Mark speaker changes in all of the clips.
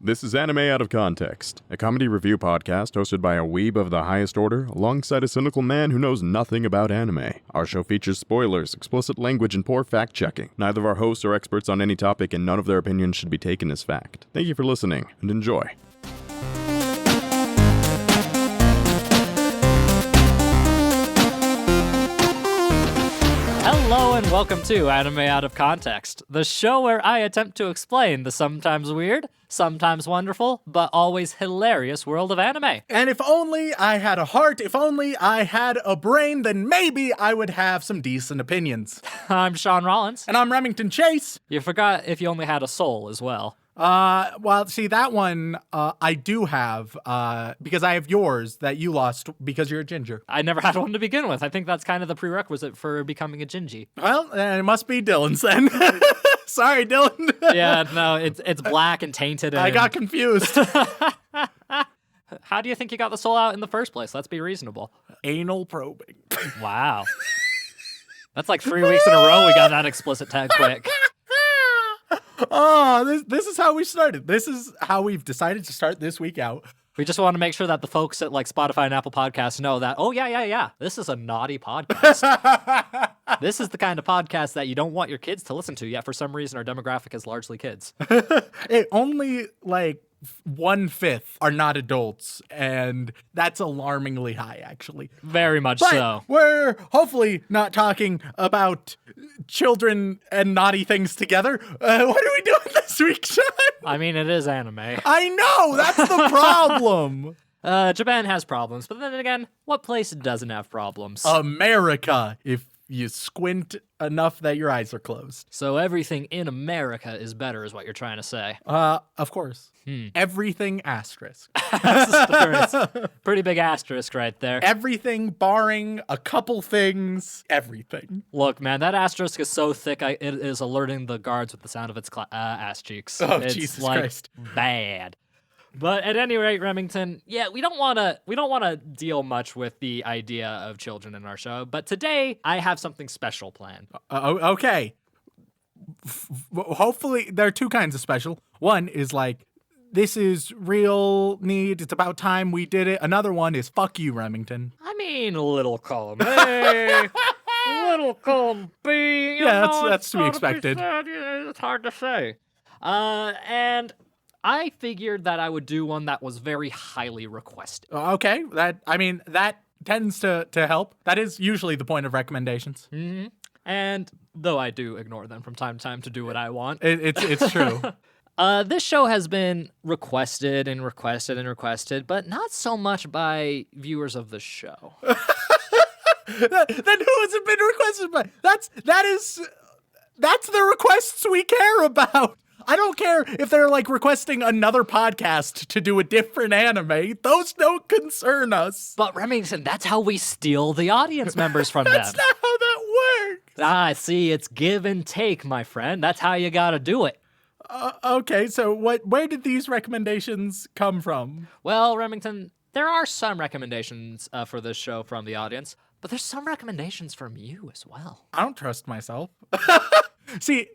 Speaker 1: This is Anime Out of Context, a comedy review podcast hosted by a weeb of the highest order, alongside a cynical man who knows nothing about anime. Our show features spoilers, explicit language, and poor fact-checking. Neither of our hosts are experts on any topic, and none of their opinions should be taken as fact. Thank you for listening, and enjoy.
Speaker 2: Hello and welcome to Anime Out of Context, the show where I attempt to explain the sometimes weird, sometimes wonderful, but always hilarious world of anime.
Speaker 3: And if only I had a heart, if only I had a brain, then maybe I would have some decent opinions.
Speaker 2: I'm Shaun Rollins.
Speaker 3: And I'm Remington Chase.
Speaker 2: You forgot if you only had a soul as well.
Speaker 3: Well, see, that one, I do have, because I have yours that you lost because you're a ginger.
Speaker 2: I never had one to begin with. I think that's kind of the prerequisite for becoming a gingy.
Speaker 3: Well, it must be Dylan's then. Sorry, Dylan.
Speaker 2: Yeah, no, it's black and tainted. And...
Speaker 3: I got confused.
Speaker 2: How do you think you got the soul out in the first place? Let's be reasonable.
Speaker 3: Anal probing.
Speaker 2: Wow. That's like 3 weeks in a row we got that explicit tag quick.
Speaker 3: Oh, this is how we started. This is how we've decided to start this week out.
Speaker 2: We just want to make sure that the folks at like Spotify and Apple Podcasts know that, oh, yeah. This is a naughty podcast. This is the kind of podcast that you don't want your kids to listen to, yet for some reason our demographic is largely kids.
Speaker 3: Only like 1/5 are not adults, and that's alarmingly high, actually.
Speaker 2: Very much
Speaker 3: but
Speaker 2: so.
Speaker 3: We're hopefully not talking about children and naughty things together. What are we doing this week, Shaun?
Speaker 2: I mean, it is anime.
Speaker 3: I know, that's the problem.
Speaker 2: Japan has problems, but then again, what place doesn't have problems?
Speaker 3: America, if you squint enough that your eyes are closed.
Speaker 2: So everything in America is better, is what you're trying to say.
Speaker 3: Of course. Everything asterisk.
Speaker 2: Pretty big asterisk right there.
Speaker 3: Everything barring a couple things. Everything.
Speaker 2: Look, man, that asterisk is so thick, it is alerting the guards with the sound of its ass cheeks.
Speaker 3: Oh,
Speaker 2: it's
Speaker 3: Jesus
Speaker 2: like,
Speaker 3: Christ.
Speaker 2: Bad. But at any rate, Remington, yeah, we don't want to deal much with the idea of children in our show. But today, I have something special planned.
Speaker 3: Okay. Hopefully, there are two kinds of special. One is like, this is real need. It's about time we did it. Another one is fuck you, Remington.
Speaker 2: I mean, little column A, little column B.
Speaker 3: Yeah, that's to be expected.
Speaker 2: It's hard to say. And I figured that I would do one that was very highly requested.
Speaker 3: Okay, that tends to help. That is usually the point of recommendations.
Speaker 2: Mm-hmm. And though I do ignore them from time to time to do what I want.
Speaker 3: It's true.
Speaker 2: This show has been requested, but not so much by viewers of the show.
Speaker 3: Then who has it been requested by? That's the requests we care about. I don't care if they're like requesting another podcast to do a different anime. Those don't concern us.
Speaker 2: But Remington, that's how we steal the audience members from them.
Speaker 3: That's not how that works.
Speaker 2: Ah, see, it's give and take, my friend. That's how you gotta do it.
Speaker 3: Okay, so where did these recommendations come from?
Speaker 2: Well, Remington, there are some recommendations for this show from the audience, but there's some recommendations from you as well.
Speaker 3: I don't trust myself. See,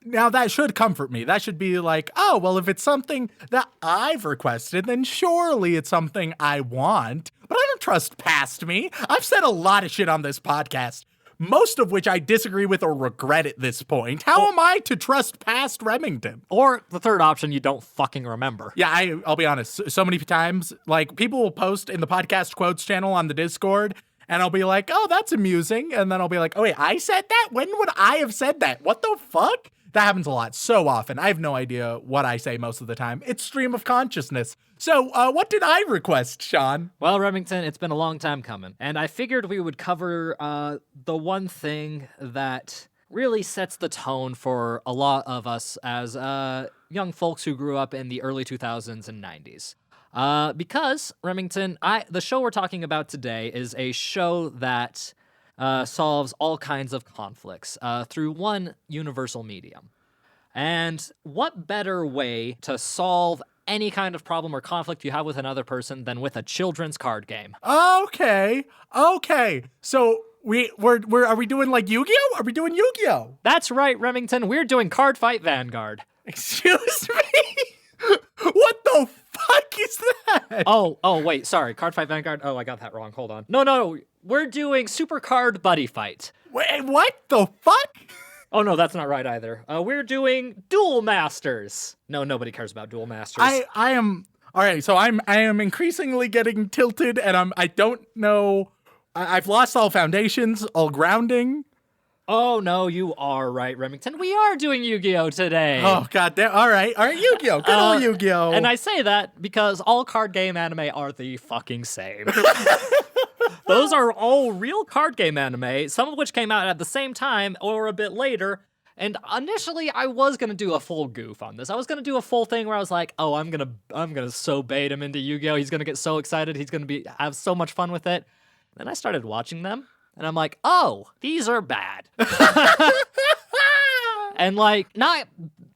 Speaker 3: now that should comfort me. That should be like, oh, well, if it's something that I've requested, then surely it's something I want. But I don't trust past me. I've said a lot of shit on this podcast, most of which I disagree with or regret at this point. How am I to trust past Remington?
Speaker 2: Or the third option, you don't fucking remember.
Speaker 3: Yeah, I'll be honest. So many times, like, people will post in the podcast quotes channel on the Discord, and I'll be like, oh, that's amusing. And then I'll be like, oh, wait, I said that? When would I have said that? What the fuck? That happens a lot, so often. I have no idea what I say most of the time. It's stream of consciousness. So, what did I request, Shaun?
Speaker 2: Well, Remington, it's been a long time coming, and I figured we would cover the one thing that really sets the tone for a lot of us as young folks who grew up in the early 2000s and 90s. Because, Remington, the show we're talking about today is a show that solves all kinds of conflicts through one universal medium. And what better way to solve any kind of problem or conflict you have with another person than with a children's card game?
Speaker 3: Okay. So are we doing like Yu-Gi-Oh? Are we doing Yu-Gi-Oh?
Speaker 2: That's right, Remington. We're doing Card Fight Vanguard.
Speaker 3: Excuse me? What is that?
Speaker 2: Oh, wait, sorry. Card Fight Vanguard. Oh, I got that wrong. Hold on. No. We're doing Super Card Buddy Fight.
Speaker 3: Wait, what the fuck?
Speaker 2: Oh, no, that's not right either. We're doing Duel Masters. No, nobody cares about Duel Masters.
Speaker 3: I am all right. So I am increasingly getting tilted, and I don't know. I've lost all foundations, all grounding.
Speaker 2: Oh, no, you are right, Remington. We are doing Yu-Gi-Oh! Today.
Speaker 3: Oh, god damn. All right, Yu-Gi-Oh! Good old Yu-Gi-Oh!
Speaker 2: And I say that because all card game anime are the fucking same. Those are all real card game anime, some of which came out at the same time or a bit later. And initially, I was gonna do a full goof on this. I was gonna do a full thing where I was like, "Oh, I'm gonna so bait him into Yu-Gi-Oh! He's gonna get so excited. He's gonna have so much fun with it." Then I started watching them, and I'm like, "Oh, these are bad." And like, not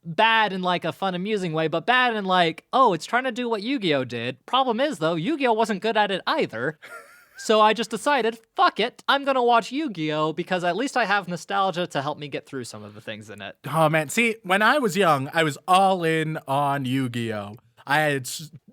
Speaker 2: bad in like a fun, amusing way, but bad in like, oh, it's trying to do what Yu-Gi-Oh! Did. Problem is, though, Yu-Gi-Oh! Wasn't good at it either. So I just decided, fuck it, I'm gonna watch Yu-Gi-Oh! Because at least I have nostalgia to help me get through some of the things in it.
Speaker 3: Oh man, see, when I was young, I was all in on Yu-Gi-Oh! I had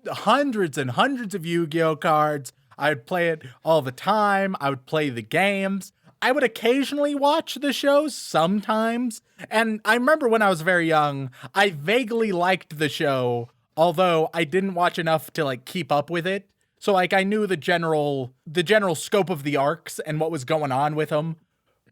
Speaker 3: hundreds and hundreds of Yu-Gi-Oh! Cards. I would play it all the time. I would play the games. I would occasionally watch the shows sometimes. And I remember when I was very young, I vaguely liked the show, although I didn't watch enough to like keep up with it. So like I knew the general scope of the arcs and what was going on with them,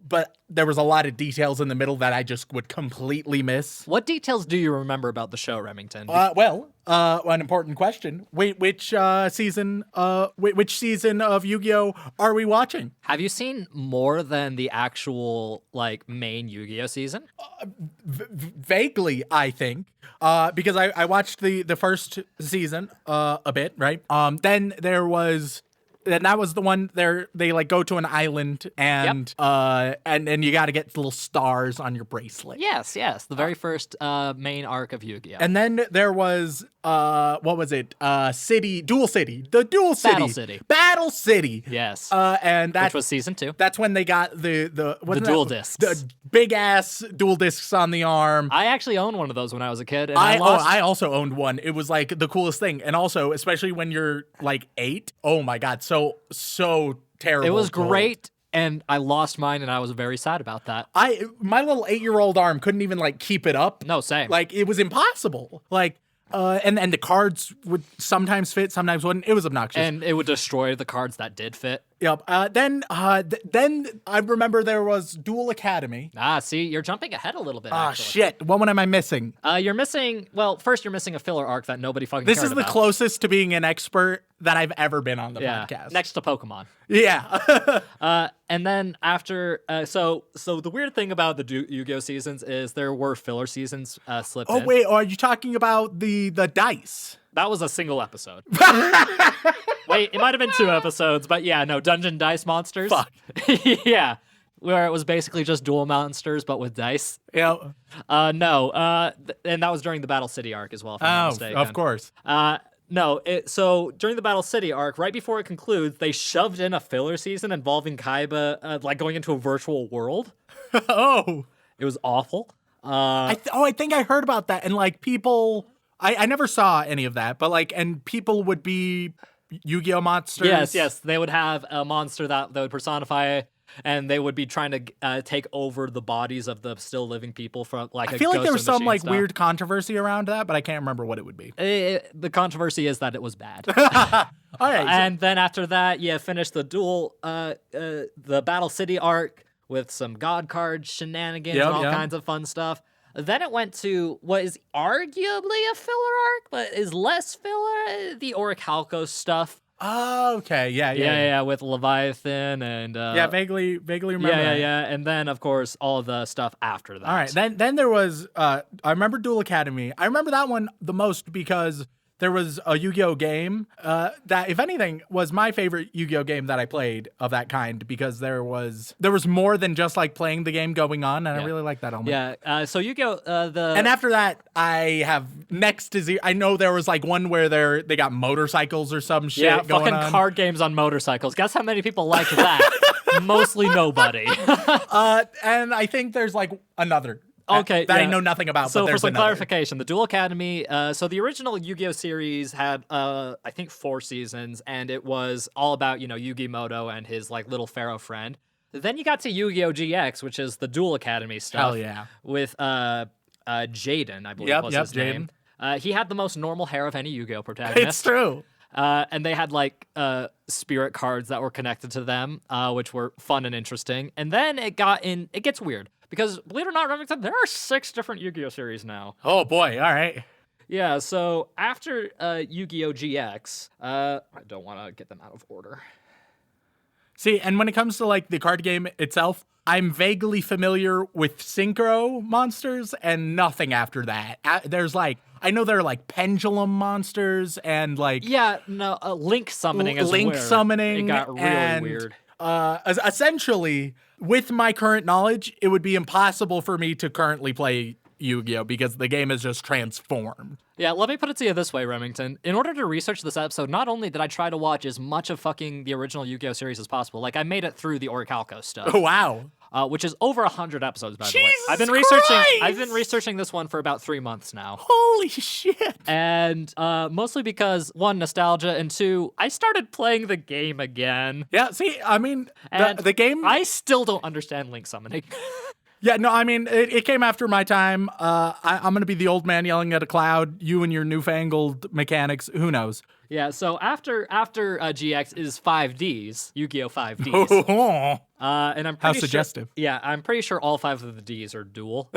Speaker 3: but there was a lot of details in the middle that I just would completely miss.
Speaker 2: What details do you remember about the show, Remington?
Speaker 3: An important question. Which season of Yu-Gi-Oh! Are we watching?
Speaker 2: Have you seen more than the actual like main Yu-Gi-Oh! Season?
Speaker 3: Vaguely, I think. Because I watched the first season a bit, right? Then that was the one they like go to an island and and you got to get little stars on your bracelet.
Speaker 2: Yes, the very first main arc of Yu-Gi-Oh!
Speaker 3: And then there was what was it? Dual City. Battle City.
Speaker 2: Yes.
Speaker 3: And that
Speaker 2: which was season 2.
Speaker 3: That's when they got the
Speaker 2: dual discs.
Speaker 3: The big ass dual discs on the arm.
Speaker 2: I actually owned one of those when I was a kid, and
Speaker 3: I also owned one. It was like the coolest thing. And also, especially when you're like 8, oh my god, so terrible.
Speaker 2: It was great, and I lost mine, and I was very sad about that.
Speaker 3: My little 8-year-old arm couldn't even like keep it up.
Speaker 2: No, same.
Speaker 3: Like it was impossible. Like and the cards would sometimes fit, sometimes wouldn't. It was obnoxious.
Speaker 2: And it would destroy the cards that did fit.
Speaker 3: Yep. Then I remember there was Duel Academy.
Speaker 2: See, you're jumping ahead a little bit.
Speaker 3: Shit. What one am I missing?
Speaker 2: You're missing a filler arc that nobody fucking
Speaker 3: This
Speaker 2: cared
Speaker 3: is the
Speaker 2: about.
Speaker 3: closest to being an expert that I've ever been on the podcast.
Speaker 2: Next to Pokemon.
Speaker 3: Yeah.
Speaker 2: And then after, so the weird thing about the Yu-Gi-Oh! Seasons is there were filler seasons slipped in.
Speaker 3: Oh, wait, are you talking about the dice?
Speaker 2: That was a single episode. Wait, it might have been 2 episodes, but yeah, no, Dungeon Dice Monsters.
Speaker 3: Fuck.
Speaker 2: Yeah, where it was basically just dual monsters, but with dice.
Speaker 3: Yeah.
Speaker 2: And that was during the Battle City arc as well, if I'm not mistaken.
Speaker 3: Of course.
Speaker 2: So during the Battle City arc, right before it concludes, they shoved in a filler season involving Kaiba, like going into a virtual world.
Speaker 3: Oh.
Speaker 2: It was awful.
Speaker 3: I think I heard about that, and like people, I never saw any of that, but like, and people would be Yu-Gi-Oh! Monsters.
Speaker 2: Yes, they would have a monster that would personify, and they would be trying to take over the bodies of the still living people from like.
Speaker 3: I feel like there was some like weird controversy around that, but I can't remember what it would be.
Speaker 2: The controversy is that it was bad.
Speaker 3: All right,
Speaker 2: and then after that, finish the duel, the Battle City arc with some God card shenanigans and all kinds of fun stuff. Then it went to what is arguably a filler arc, but is less filler, the Orichalcos stuff.
Speaker 3: Oh, okay. Yeah.
Speaker 2: With Leviathan and
Speaker 3: vaguely remember.
Speaker 2: Yeah. And then of course all of the stuff after that.
Speaker 3: All right. Then there was I remember Duel Academy. I remember that one the most because there was a Yu-Gi-Oh! Game that, if anything, was my favorite Yu-Gi-Oh! Game that I played of that kind because there was more than just like playing the game going on, and I really like that element.
Speaker 2: Yeah. So Yu-Gi-Oh!
Speaker 3: And after that, I have next to zero. I know there was like one where they got motorcycles or some shit going on.
Speaker 2: Fucking card games on motorcycles. Guess how many people liked that? Mostly nobody.
Speaker 3: And I think there's like another.
Speaker 2: Okay,
Speaker 3: that I
Speaker 2: yeah.
Speaker 3: know nothing about.
Speaker 2: So
Speaker 3: but
Speaker 2: for
Speaker 3: there's
Speaker 2: some
Speaker 3: another.
Speaker 2: clarification, the Duel Academy, so the original Yu-Gi-Oh series had, I think 4 seasons, and it was all about, Yugi Moto and his, like, little pharaoh friend. Then you got to Yu-Gi-Oh GX, which is the Duel Academy stuff.
Speaker 3: Hell yeah.
Speaker 2: With, Jaden, I believe was his name. He had the most normal hair of any Yu-Gi-Oh protagonist.
Speaker 3: It's true.
Speaker 2: And they had like spirit cards that were connected to them, which were fun and interesting. And then it gets weird because, believe it or not, Remington, there are 6 different Yu-Gi-Oh series now.
Speaker 3: Oh boy, all right.
Speaker 2: Yeah, so after Yu-Gi-Oh GX, I don't want to get them out of order.
Speaker 3: See, and when it comes to like the card game itself, I'm vaguely familiar with synchro monsters and nothing after that. There's like, I know there are like pendulum monsters and like
Speaker 2: Yeah, no, link summoning is
Speaker 3: link
Speaker 2: where
Speaker 3: summoning.
Speaker 2: it got really
Speaker 3: and,
Speaker 2: weird.
Speaker 3: Essentially, with my current knowledge, it would be impossible for me to currently play Yu-Gi-Oh because the game is just transformed.
Speaker 2: Yeah, let me put it to you this way, Remington. In order to research this episode, not only did I try to watch as much of fucking the original Yu-Gi-Oh series as possible, like I made it through the Orichalco stuff.
Speaker 3: Oh, wow.
Speaker 2: Which is over 100 episodes, by the way.
Speaker 3: Jesus
Speaker 2: I've been researching this one for about 3 months now.
Speaker 3: Holy shit.
Speaker 2: And mostly because, 1, nostalgia, and 2, I started playing the game again.
Speaker 3: Yeah, see, I mean,
Speaker 2: And
Speaker 3: the game...
Speaker 2: I still don't understand link summoning.
Speaker 3: Yeah, no, I mean, it came after my time. I'm going to be the old man yelling at a cloud. You and your newfangled mechanics, who knows?
Speaker 2: Yeah, so after GX is 5Ds, Yu-Gi-Oh! 5Ds. And I'm pretty
Speaker 3: How
Speaker 2: sure,
Speaker 3: suggestive.
Speaker 2: Yeah, I'm pretty sure all 5 of the Ds are dual.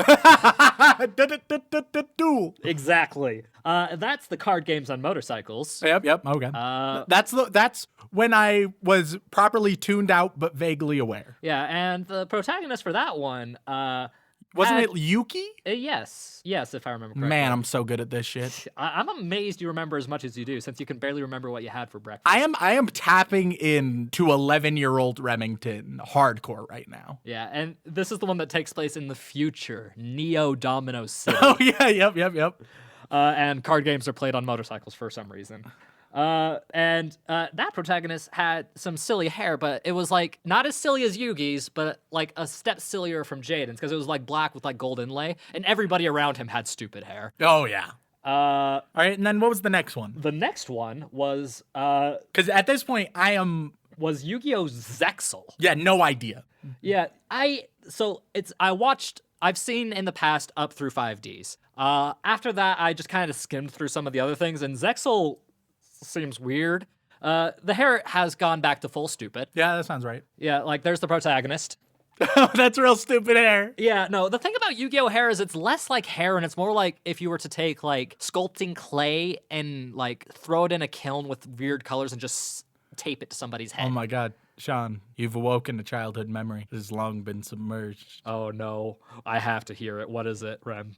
Speaker 3: Duel.
Speaker 2: Exactly. That's the card games on motorcycles.
Speaker 3: Yep, okay. That's when I was properly tuned out but vaguely aware.
Speaker 2: Yeah, and the protagonist for that one,
Speaker 3: Wasn't it Yuki?
Speaker 2: Yes, if I remember correctly.
Speaker 3: Man, I'm so good at this shit.
Speaker 2: I'm amazed you remember as much as you do, since you can barely remember what you had for breakfast.
Speaker 3: I am tapping into 11-year-old Remington hardcore right now.
Speaker 2: Yeah, and this is the one that takes place in the future, Neo Domino City.
Speaker 3: Oh yeah, yep.
Speaker 2: And card games are played on motorcycles for some reason. And that protagonist had some silly hair, but it was like not as silly as Yugi's, but like a step sillier from Jaden's because it was like black with like gold inlay, and everybody around him had stupid hair.
Speaker 3: Oh yeah. All right, and then what was the next one?
Speaker 2: The next one was
Speaker 3: Because at this point
Speaker 2: was Yu-Gi-Oh! Zexal.
Speaker 3: Yeah, no idea.
Speaker 2: Yeah, I've seen in the past up through 5Ds. After that, I just kind of skimmed through some of the other things, and Zexal seems weird. The hair has gone back to full stupid.
Speaker 3: Yeah, that sounds right.
Speaker 2: Yeah, like there's the protagonist.
Speaker 3: That's real stupid hair.
Speaker 2: Yeah, no, the thing about Yu-Gi-Oh! Hair is it's less like hair and it's more like if you were to take like sculpting clay and like throw it in a kiln with weird colors and just tape it to somebody's head.
Speaker 3: Oh my god, Shaun, you've awoken a childhood memory that has long been submerged.
Speaker 2: Oh no, I have to hear it. What is it, Rem?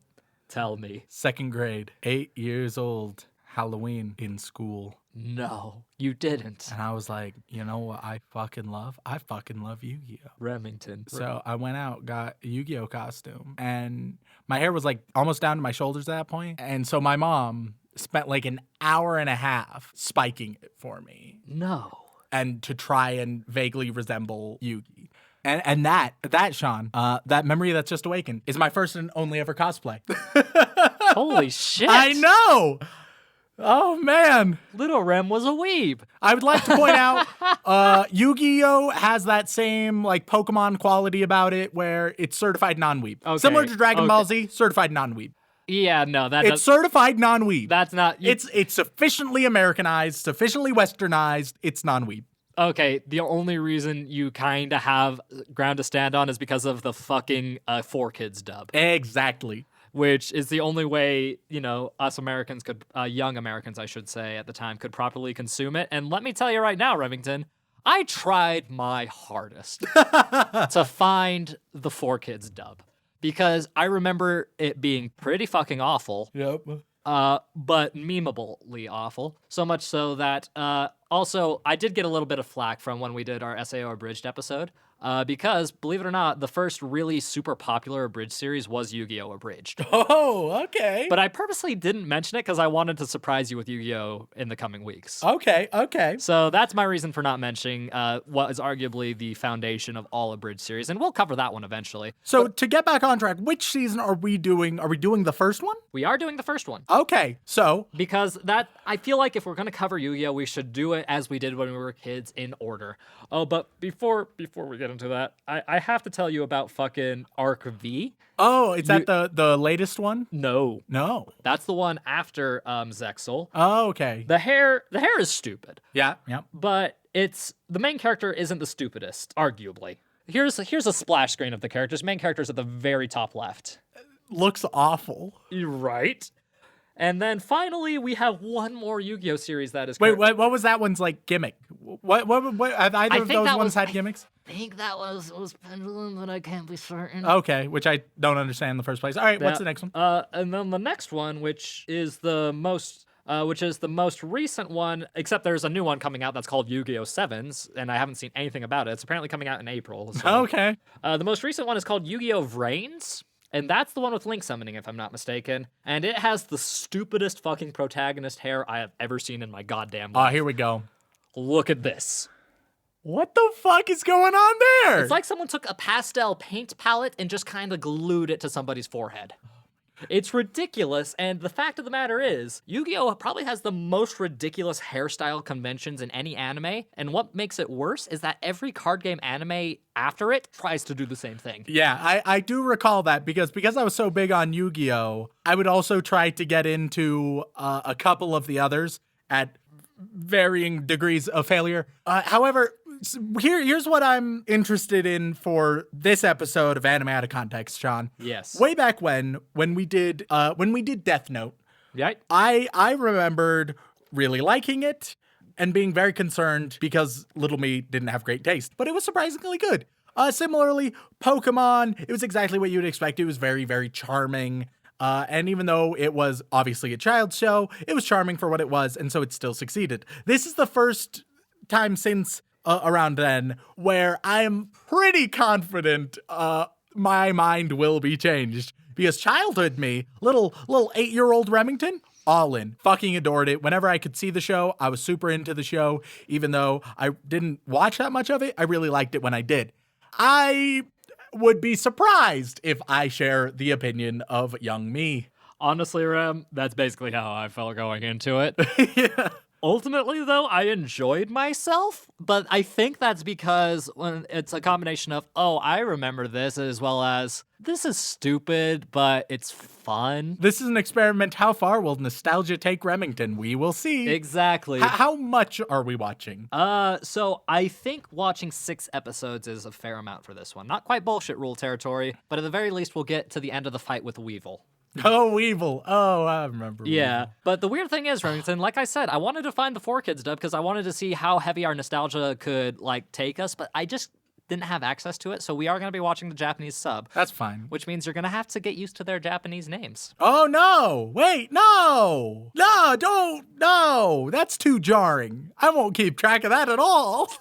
Speaker 2: Tell me.
Speaker 3: 2nd grade, 8 years old, Halloween in school.
Speaker 2: No, you didn't.
Speaker 3: And I was like, you know what I fucking love? I fucking love Yu-Gi-Oh!
Speaker 2: Remington.
Speaker 3: So I went out, got a Yu-Gi-Oh! Costume, and my hair was like almost down to my shoulders at that point. And so my mom spent like an hour and a half spiking it for me.
Speaker 2: No.
Speaker 3: And to try and vaguely resemble Yugi. And that Shaun, that memory that's just awakened is my first and only ever cosplay.
Speaker 2: Holy shit.
Speaker 3: I know! Oh, man.
Speaker 2: Little Rem was a weeb.
Speaker 3: I would like to point out, Yu-Gi-Oh! Has that same, like, Pokemon quality about it where it's certified non-weeb.
Speaker 2: Okay,
Speaker 3: Similar to Dragon Ball Z, certified non-weeb.
Speaker 2: Yeah, no,
Speaker 3: It's certified non-weeb.
Speaker 2: That's not...
Speaker 3: It's sufficiently Americanized, sufficiently westernized, it's non-weeb.
Speaker 2: Okay, the only reason you kind of have ground to stand on is because of the fucking 4Kids dub.
Speaker 3: Exactly.
Speaker 2: Which is the only way, us Americans could, young Americans, I should say, at the time, could properly consume it. And let me tell you right now, Remington, I tried my hardest to find the 4Kids dub. Because I remember it being pretty fucking awful.
Speaker 3: Yep.
Speaker 2: But memeably awful. So much so that, also, I did get a little bit of flack from when we did our SAO Abridged episode. because, believe it or not, the first really super popular abridged series was Yu-Gi-Oh! Abridged.
Speaker 3: Oh, okay.
Speaker 2: But I purposely didn't mention it because I wanted to surprise you with Yu-Gi-Oh! In the coming weeks.
Speaker 3: Okay.
Speaker 2: So that's my reason for not mentioning what is arguably the foundation of all abridged series, and we'll cover that one eventually.
Speaker 3: So to get back on track, which season are we doing? Are we doing the first one?
Speaker 2: We are doing the first one.
Speaker 3: Okay, so
Speaker 2: Because I feel like if we're going to cover Yu-Gi-Oh!, we should do it as we did when we were kids in order. Oh, but before we get into that, I have to tell you about fucking Arc V.
Speaker 3: oh, is that the latest one?
Speaker 2: No.
Speaker 3: That's
Speaker 2: The one after Zexal.
Speaker 3: Oh, okay.
Speaker 2: The hair is stupid,
Speaker 3: Yeah.
Speaker 2: but the main character isn't the stupidest, arguably. Here's a splash screen of the characters. Main character's at the very top left.
Speaker 3: Looks awful.
Speaker 2: Right. And then finally, we have one more Yu-Gi-Oh! Series that is...
Speaker 3: Wait, what was that one's like gimmick? What have either of those ones had gimmicks?
Speaker 2: I think that was Pendulum, but I can't be certain.
Speaker 3: Okay, which I don't understand in the first place. All right, what's the next one?
Speaker 2: And then the next one, which is the most recent one, except there's a new one coming out that's called Yu-Gi-Oh! Sevens, and I haven't seen anything about it. It's apparently coming out in April. So.
Speaker 3: Okay.
Speaker 2: The most recent one is called Yu-Gi-Oh! Vrains. And that's the one with Link summoning, if I'm not mistaken. And it has the stupidest fucking protagonist hair I have ever seen in my goddamn life.
Speaker 3: Here we go.
Speaker 2: Look at this.
Speaker 3: What the fuck is going on there?
Speaker 2: It's like someone took a pastel paint palette and just kind of glued it to somebody's forehead. It's ridiculous, and the fact of the matter is, Yu-Gi-Oh! Probably has the most ridiculous hairstyle conventions in any anime, and what makes it worse is that every card game anime after it tries to do the same thing.
Speaker 3: Yeah, I do recall that because I was so big on Yu-Gi-Oh! I would also try to get into a couple of the others at varying degrees of failure. However, here's what I'm interested in for this episode of Anime Out of Context, Shaun.
Speaker 2: Yes.
Speaker 3: Way back when we did Death Note,
Speaker 2: Right?
Speaker 3: I remembered really liking it and being very concerned because little me didn't have great taste, but it was surprisingly good. Similarly, Pokemon, it was exactly what you'd expect. It was very, very charming. And even though it was obviously a child's show, it was charming for what it was, and so it still succeeded. This is the first time since around then where I'm pretty confident my mind will be changed. Because childhood me, little 8-year-old Remington, all in. Fucking adored it. Whenever I could see the show, I was super into the show. Even though I didn't watch that much of it, I really liked it when I did. I would be surprised if I share the opinion of young me.
Speaker 2: Honestly, Rem, that's basically how I felt going into it.
Speaker 3: Yeah.
Speaker 2: Ultimately, though, I enjoyed myself, but I think that's because when it's a combination of, oh, I remember this, as well as, this is stupid, but it's fun.
Speaker 3: This is an experiment. How far will nostalgia take Remington? We will see.
Speaker 2: Exactly.
Speaker 3: How much are we watching?
Speaker 2: So I think watching 6 episodes is a fair amount for this one. Not quite bullshit rule territory, but at the very least, we'll get to the end of the fight with Weevil.
Speaker 3: Oh, Weevil. Oh, I remember.
Speaker 2: Yeah,
Speaker 3: Weevil.
Speaker 2: but the weird thing is, Remington, like I said, I wanted to find the 4Kids dub because I wanted to see how heavy our nostalgia could, take us, but I just didn't have access to it, so we are going to be watching the Japanese sub.
Speaker 3: That's fine.
Speaker 2: Which means you're going to have to get used to their Japanese names.
Speaker 3: Oh, no. Wait, no. No, don't. No. That's too jarring. I won't keep track of that at all.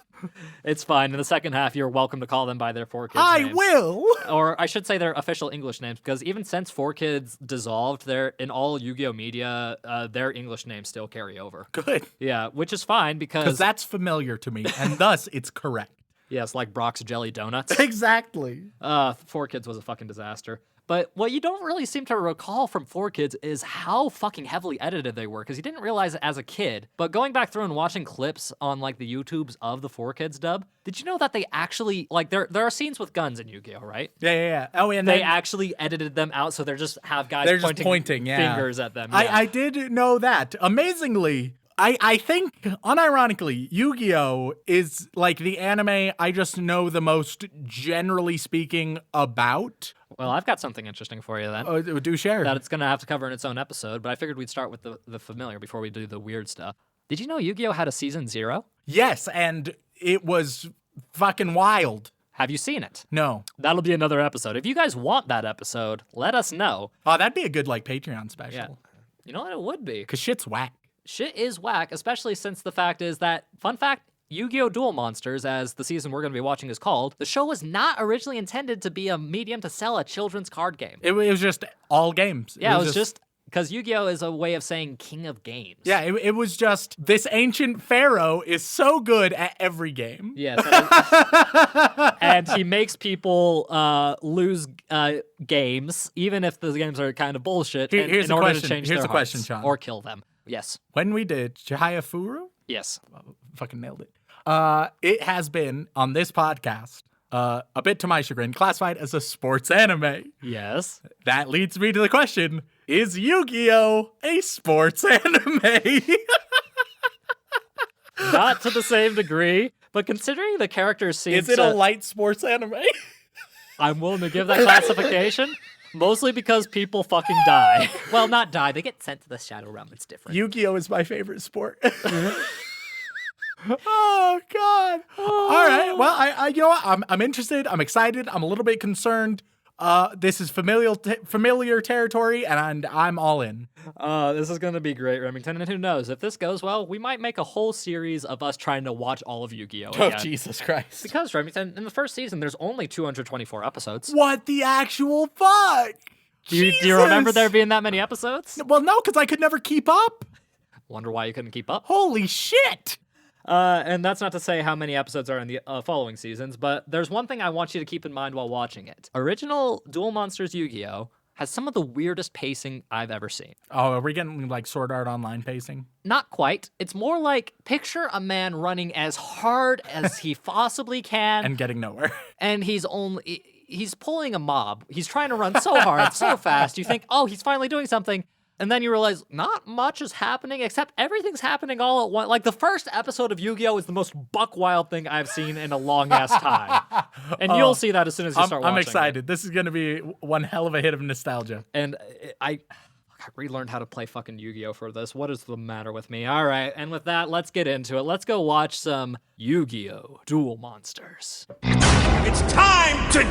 Speaker 2: It's fine. In the second half, you're welcome to call them by their 4Kids names.
Speaker 3: I will.
Speaker 2: Or I should say their official English names, because even since 4Kids dissolved, in all Yu-Gi-Oh! Media, their English names still carry over.
Speaker 3: Good.
Speaker 2: Yeah, which is fine
Speaker 3: Because that's familiar to me, and thus it's correct.
Speaker 2: Yes, like Brock's Jelly Donuts.
Speaker 3: Exactly.
Speaker 2: 4Kids was a fucking disaster. But what you don't really seem to recall from 4Kids is how fucking heavily edited they were, because you didn't realize it as a kid. But going back through and watching clips on, the YouTubes of the 4Kids dub, did you know that they actually, there are scenes with guns in Yu-Gi-Oh!, right?
Speaker 3: Yeah. Oh, and
Speaker 2: they actually edited them out, so they're just guys pointing fingers at them. Yeah.
Speaker 3: I did know that. Amazingly, I think, unironically, Yu-Gi-Oh! Is, the anime I just know the most, generally speaking, about.
Speaker 2: Well, I've got something interesting for you then.
Speaker 3: Do share.
Speaker 2: That it's going to have to cover in its own episode, but I figured we'd start with the familiar before we do the weird stuff. Did you know Yu-Gi-Oh! Had a season 0?
Speaker 3: Yes, and it was fucking wild.
Speaker 2: Have you seen it?
Speaker 3: No.
Speaker 2: That'll be another episode. If you guys want that episode, let us know.
Speaker 3: Oh, that'd be a good, Patreon special.
Speaker 2: Yeah. You know what? It would be.
Speaker 3: Because shit's whack.
Speaker 2: Shit is whack, especially since the fact is that, fun fact, Yu-Gi-Oh! Duel Monsters, as the season we're going to be watching is called, the show was not originally intended to be a medium to sell a children's card game.
Speaker 3: It was just all games.
Speaker 2: Yeah, it was just because Yu-Gi-Oh! Is a way of saying king of games.
Speaker 3: Yeah, it was just this ancient pharaoh is so good at every game.
Speaker 2: Yes. And he makes people lose games, even if the games are kind of bullshit,
Speaker 3: Here's
Speaker 2: in
Speaker 3: a
Speaker 2: order
Speaker 3: question.
Speaker 2: to change
Speaker 3: Here's
Speaker 2: their
Speaker 3: a question,
Speaker 2: hearts
Speaker 3: Shaun.
Speaker 2: or kill them. Yes.
Speaker 3: When we did Chihaya Furu,
Speaker 2: Yes.
Speaker 3: fucking nailed it. It has been on this podcast, a bit to my chagrin, classified as a sports anime.
Speaker 2: Yes.
Speaker 3: That leads me to the question, is Yu-Gi-Oh! A sports anime?
Speaker 2: Not to the same degree, but considering the characters seem
Speaker 3: Is it a light sports anime?
Speaker 2: I'm willing to give that classification, mostly because people fucking die. Well, not die. They get sent to the Shadow Realm. It's different.
Speaker 3: Yu-Gi-Oh! Is my favorite sport. Oh, God. All right. Well, I you know what? I'm interested. I'm excited. I'm a little bit concerned. This is familiar territory, and I'm all in.
Speaker 2: This is going to be great, Remington. And who knows? If this goes well, we might make a whole series of us trying to watch all of Yu-Gi-Oh!
Speaker 3: Oh,
Speaker 2: again.
Speaker 3: Jesus Christ.
Speaker 2: Because, Remington, in the first season, there's only 224 episodes.
Speaker 3: What the actual fuck?
Speaker 2: Do you remember there being that many episodes?
Speaker 3: Well, no, because I could never keep up.
Speaker 2: Wonder why you couldn't keep up?
Speaker 3: Holy shit.
Speaker 2: And that's not to say how many episodes are in the following seasons, but there's one thing I want you to keep in mind while watching it. Original Duel Monsters Yu-Gi-Oh! Has some of the weirdest pacing I've ever seen.
Speaker 3: Oh, are we getting like Sword Art Online pacing?
Speaker 2: Not quite. It's more like picture a man running as hard as he possibly can.
Speaker 3: And getting nowhere.
Speaker 2: And he's pulling a mob. He's trying to run so hard, so fast. You think, oh, he's finally doing something. And then you realize not much is happening, except everything's happening all at once. Like, the first episode of Yu-Gi-Oh! Is the most buck-wild thing I've seen in a long-ass time. And you'll see that as soon as you start watching.
Speaker 3: I'm excited. This is going to be one hell of a hit of nostalgia.
Speaker 2: And I relearned how to play fucking Yu-Gi-Oh! For this. What is the matter with me? All right, and with that, let's get into it. Let's go watch some Yu-Gi-Oh! Duel Monsters.
Speaker 4: It's time to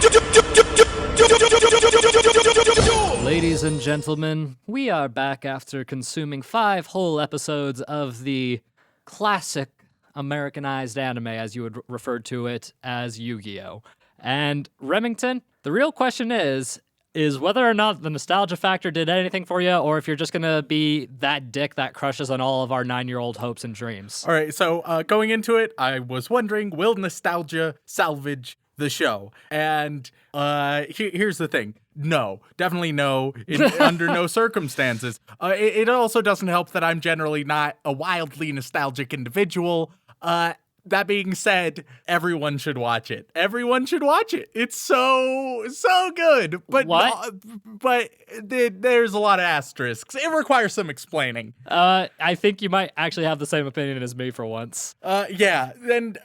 Speaker 2: Ladies and gentlemen, we are back after consuming 5 whole episodes of the classic Americanized anime, as you would refer to it as Yu-Gi-Oh! And Remington, the real question is whether or not the nostalgia factor did anything for you, or if you're just gonna be that dick that crushes on all of our 9-year-old hopes and dreams.
Speaker 3: All right, so going into it, I was wondering, will nostalgia salvage the show? And here's the thing. No, definitely no, under no circumstances. It also doesn't help that I'm generally not a wildly nostalgic individual. That being said, everyone should watch it. Everyone should watch it. It's so good. But
Speaker 2: What?
Speaker 3: But there's a lot of asterisks. It requires some explaining.
Speaker 2: I think you might actually have the same opinion as me for once.
Speaker 3: Yeah. Then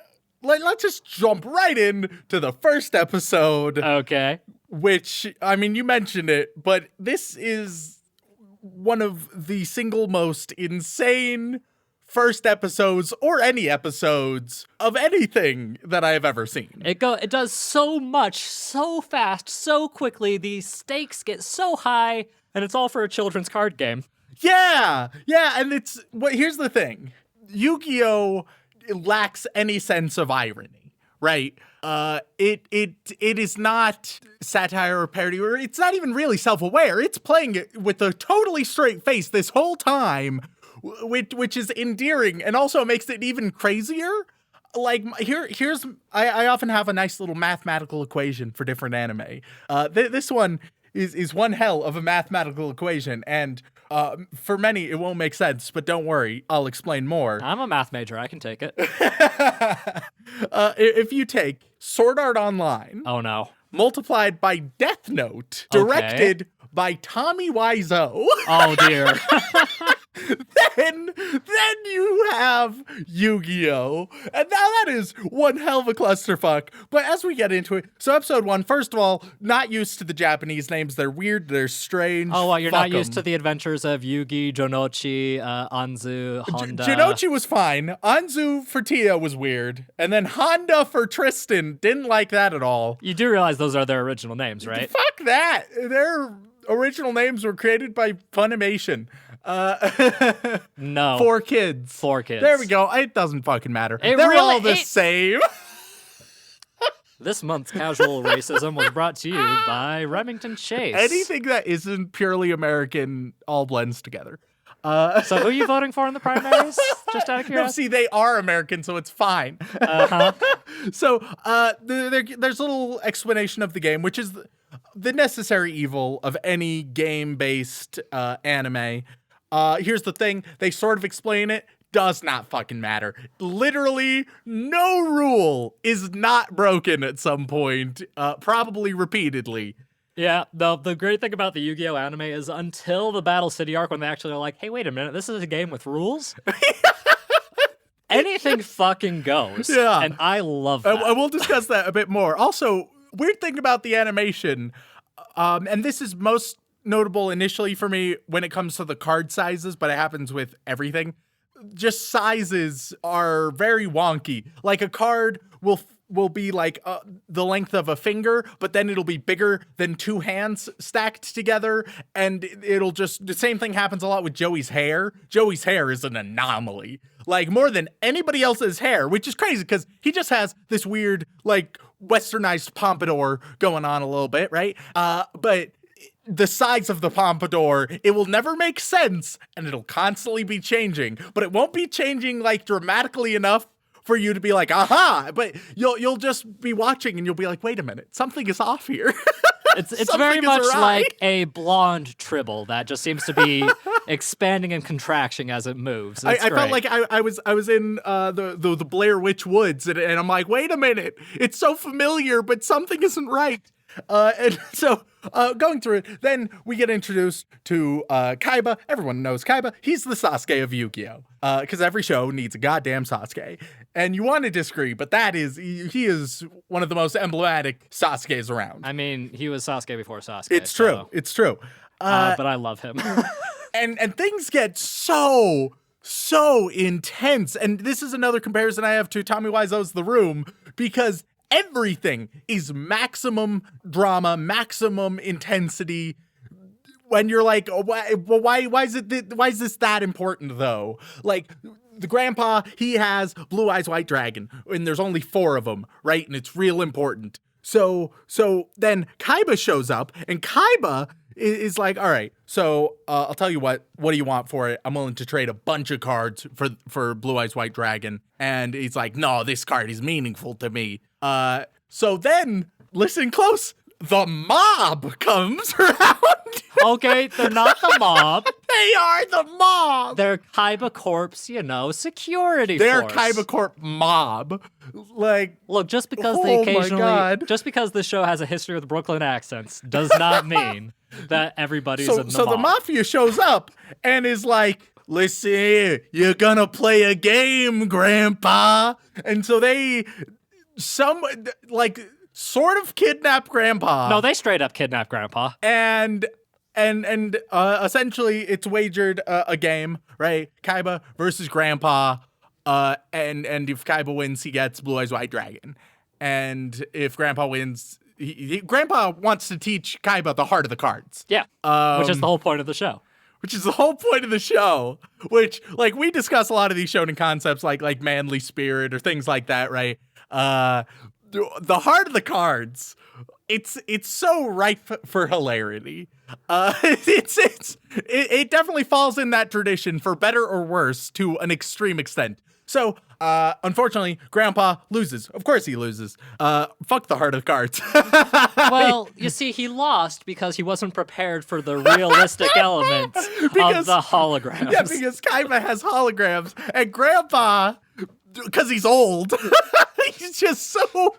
Speaker 3: let's just jump right in to the first episode.
Speaker 2: Okay.
Speaker 3: Which, I mean, you mentioned it, but this is one of the single most insane first episodes, or any episodes, of anything that I have ever seen.
Speaker 2: It does so much, so fast, so quickly. The stakes get so high, and it's all for a children's card game.
Speaker 3: Yeah, and here's the thing. Yu-Gi-Oh! Lacks any sense of irony, right? It is not satire or parody, or it's not even really self-aware. It's playing it with a totally straight face this whole time, which is endearing, and also makes it even crazier. Like, I often have a nice little mathematical equation for different anime. This one is one hell of a mathematical equation, and for many it won't make sense, but don't worry, I'll explain more.
Speaker 2: I'm a math major. I can take it.
Speaker 3: If you take Sword Art Online,
Speaker 2: Oh, no.
Speaker 3: multiplied by Death Note, directed by Tommy Wiseau,
Speaker 2: Oh, dear.
Speaker 3: then you have Yu-Gi-Oh! And now that is one hell of a clusterfuck. But as we get into it, so episode 1, first of all, not used to the Japanese names. They're weird, they're strange.
Speaker 2: Oh, well, you're
Speaker 3: Fuck
Speaker 2: not used
Speaker 3: 'em.
Speaker 2: to the adventures of Yugi, Jonochi, Anzu, Honda.
Speaker 3: Jinochi was fine. Anzu for Tia was weird. And then Honda for Tristan. Didn't like that at all.
Speaker 2: You do realize those are their original names, right?
Speaker 3: Fuck that. Their original names were created by Funimation.
Speaker 2: No.
Speaker 3: 4 kids.
Speaker 2: 4 kids.
Speaker 3: There we go. It doesn't fucking matter.
Speaker 2: It
Speaker 3: They're
Speaker 2: really-
Speaker 3: all the
Speaker 2: it-
Speaker 3: same.
Speaker 2: This month's casual racism was brought to you by Remington Chase.
Speaker 3: Anything that isn't purely American all blends together.
Speaker 2: So who are you voting for in the primaries? Just out of
Speaker 3: No,
Speaker 2: curiosity.
Speaker 3: see, they are American, so it's fine.
Speaker 2: Uh-huh.
Speaker 3: So there's a little explanation of the game, which is the necessary evil of any game-based anime. Here's the thing. They sort of explain it. Does not fucking matter. Literally, no rule is not broken at some point, probably repeatedly.
Speaker 2: Yeah, the great thing about the Yu-Gi-Oh! Anime is until the Battle City arc when they actually are like, hey, wait a minute, this is a game with rules? Anything fucking goes.
Speaker 3: Yeah.
Speaker 2: And I love that.
Speaker 3: And we'll discuss that a bit more. Also, weird thing about the animation, and this is most notable initially for me when it comes to the card sizes, but it happens with everything. Just sizes are very wonky. Like a card will be like the length of a finger, but then it'll be bigger than 2 hands stacked together, and it'll just the same thing happens a lot with Joey's hair. Joey's hair is an anomaly, like more than anybody else's hair, which is crazy because he just has this weird like westernized pompadour going on a little bit, right? But the size of the pompadour, it will never make sense, and it'll constantly be changing, but it won't be changing like dramatically enough for you to be like, aha, but you'll just be watching and you'll be like, wait a minute, something is off here.
Speaker 2: It's
Speaker 3: Something
Speaker 2: very
Speaker 3: is
Speaker 2: much
Speaker 3: awry.
Speaker 2: like a blonde tribble that just seems to be expanding and contracting as it moves.
Speaker 3: I
Speaker 2: It's
Speaker 3: felt
Speaker 2: great.
Speaker 3: like I was in the Blair Witch Woods, and I'm like, wait a minute, it's so familiar, but something isn't right. And so going through it, then we get introduced to Kaiba. Everyone knows Kaiba. He's the Sasuke of Yu-Gi-Oh! Because every show needs a goddamn Sasuke. And you want to disagree, but he is one of the most emblematic Sasukes around.
Speaker 2: I mean, he was Sasuke before Sasuke.
Speaker 3: It's true.
Speaker 2: so,
Speaker 3: It's true.
Speaker 2: but I love him.
Speaker 3: And things get so intense. And this is another comparison I have to Tommy Wiseau's The Room, because everything is maximum drama, maximum intensity. When you're like, oh, why is this that important though? Like the grandpa, he has Blue Eyes White Dragon, and there's only 4 of them, right? And it's real important. So then Kaiba shows up, and Kaiba is like, all right, so I'll tell you what do you want for it? I'm willing to trade a bunch of cards for Blue Eyes White Dragon. And he's like, no, this card is meaningful to me. So then, listen close, the mob comes around.
Speaker 2: Okay, they're not the mob.
Speaker 3: They are the mob.
Speaker 2: They're Kaiba Corp's, security
Speaker 3: They're
Speaker 2: force.
Speaker 3: Kaiba Corp mob. Like,
Speaker 2: Look, just because
Speaker 3: Oh
Speaker 2: they
Speaker 3: my
Speaker 2: occasionally,
Speaker 3: God.
Speaker 2: just because this show has a history with Brooklyn accents, does not mean that everybody's in the
Speaker 3: so
Speaker 2: mob.
Speaker 3: the mafia shows up and is like, listen here, you're gonna play a game, Grandpa. And so they, sort of kidnap Grandpa.
Speaker 2: No, they straight up kidnapped Grandpa.
Speaker 3: And essentially it's wagered a game, right? Kaiba versus Grandpa, and if Kaiba wins, he gets Blue Eyes White Dragon, and if Grandpa wins, Grandpa wants to teach Kaiba the heart of the cards.
Speaker 2: Yeah, which is the whole point of the show.
Speaker 3: Which is the whole point of the show. Which, like, we discuss a lot of these shonen concepts, like manly spirit or things like that, right? The heart of the cards. It's so ripe for hilarity. It definitely falls in that tradition, for better or worse, to an extreme extent. So, unfortunately, Grandpa loses. Of course he loses. Fuck the heart of the cards.
Speaker 2: Well, you see, he lost because he wasn't prepared for the realistic elements of the holograms.
Speaker 3: Yeah, because Kaiba has holograms, and Grandpa, because he's old, he's just so,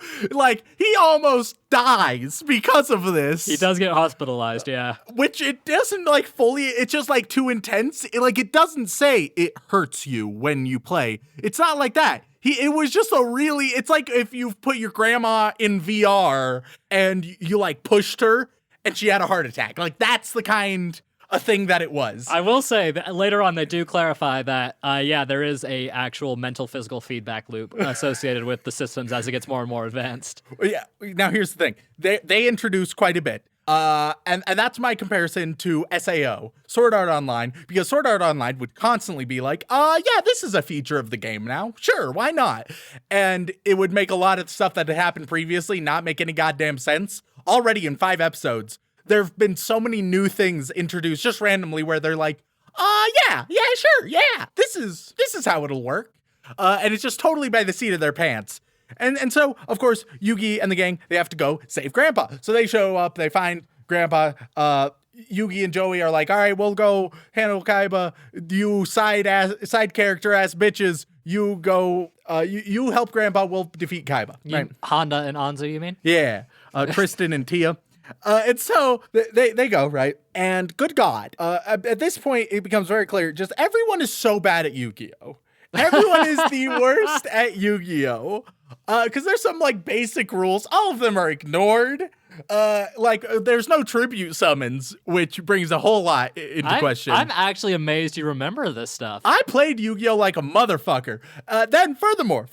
Speaker 3: he almost dies because of this.
Speaker 2: He does get hospitalized, yeah.
Speaker 3: Which it doesn't, fully, it's just, too intense. It doesn't say it hurts you when you play. It's not like that. It was just it's like if you put your grandma in VR and you, pushed her and she had a heart attack. That's the kind of thing that it was.
Speaker 2: I will say that later on they do clarify that, there is a actual mental physical feedback loop associated with the systems as it gets more and more advanced.
Speaker 3: Yeah. Now here's the thing. They introduce quite a bit. And that's my comparison to SAO, Sword Art Online, because Sword Art Online would constantly be like, yeah, this is a feature of the game now. Sure, why not? And it would make a lot of stuff that had happened previously not make any goddamn sense. Already in 5 episodes, there have been so many new things introduced just randomly where they're like, yeah, sure, yeah, this is how it'll work. And it's just totally by the seat of their pants. And so, of course, Yugi and the gang, they have to go save Grandpa. So they show up, they find Grandpa. Yugi and Joey are like, all right, we'll go handle Kaiba. You side character ass bitches, you go, you help Grandpa, we'll defeat Kaiba. Right?
Speaker 2: Honda and Anzu, you mean?
Speaker 3: Yeah. Tristan and Tia. And so they go, right? And good God, at this point, it becomes very clear, just everyone is so bad at Yu-Gi-Oh! Everyone is the worst at Yu-Gi-Oh! Because there's some, like, basic rules. All of them are ignored. There's no tribute summons, which brings a whole lot into question.
Speaker 2: I'm actually amazed you remember this stuff.
Speaker 3: I played Yu-Gi-Oh! Like a motherfucker. Then furthermore,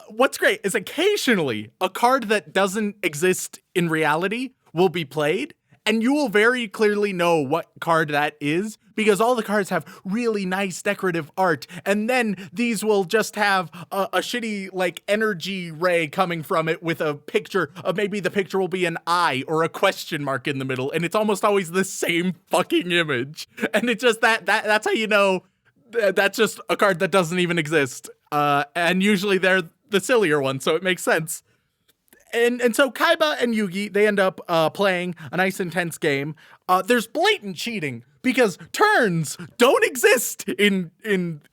Speaker 3: what's great is occasionally a card that doesn't exist in reality will be played, and you will very clearly know what card that is, because all the cards have really nice decorative art, and then these will just have a shitty, like, energy ray coming from it with a picture of, maybe the picture will be an eye or a question mark in the middle, and it's almost always the same fucking image. And it's just that's how you know that's just a card that doesn't even exist. And usually they're the sillier one, so it makes sense. And so Kaiba and Yugi, they end up playing a nice intense game. There's blatant cheating because turns don't exist in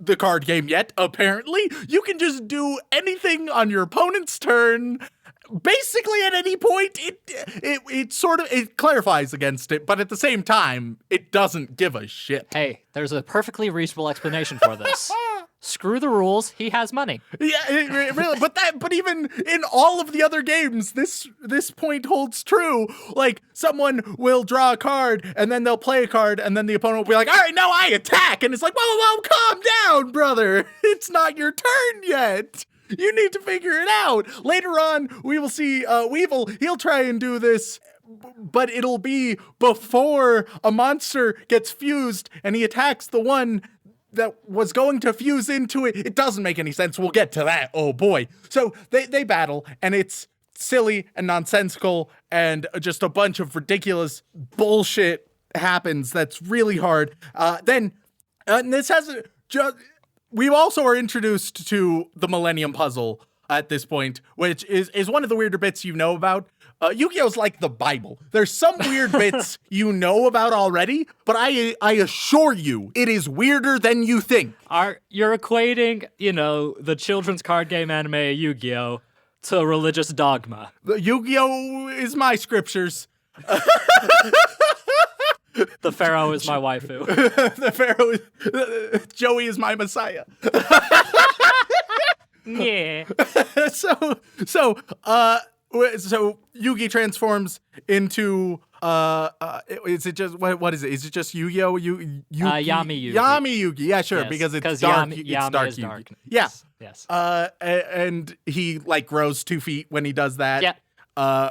Speaker 3: the card game yet, apparently. You can just do anything on your opponent's turn. Basically at any point. It clarifies against it, but at the same time, it doesn't give a shit.
Speaker 2: Hey, there's a perfectly reasonable explanation for this. Screw the rules. He has money.
Speaker 3: Yeah, really. But even in all of the other games, this point holds true. Like, someone will draw a card, and then they'll play a card, and then the opponent will be like, all right, now I attack. And it's like, whoa, calm down, brother. It's not your turn yet. You need to figure it out. Later on, we will see Weevil. He'll try and do this, but it'll be before a monster gets fused, and he attacks the one that was going to fuse into it. It doesn't make any sense. We'll get to that. Oh boy. So they battle, and it's silly and nonsensical, and just a bunch of ridiculous bullshit happens that's really hard. Then this has we also are introduced to the Millennium Puzzle at this point, which is one of the weirder bits you know about. Yu-Gi-Oh's like the Bible. There's some weird bits you know about already, but I assure you, it is weirder than you think.
Speaker 2: You're equating, the children's card game anime Yu-Gi-Oh! To religious dogma.
Speaker 3: Yu-Gi-Oh! Is my scriptures.
Speaker 2: The Pharaoh is my waifu.
Speaker 3: The Pharaoh Joey is my messiah.
Speaker 2: Yeah.
Speaker 3: So Yugi transforms into is it just what is it? Is it just Yu-Gi-Oh? Yami
Speaker 2: Yugi.
Speaker 3: Yami Yugi. Yeah, sure,
Speaker 2: yes,
Speaker 3: because it's dark.
Speaker 2: Yami
Speaker 3: it's dark
Speaker 2: is
Speaker 3: Yugi.
Speaker 2: dark.
Speaker 3: Yeah.
Speaker 2: Yes.
Speaker 3: And he like grows 2 feet when he does that.
Speaker 2: Yeah.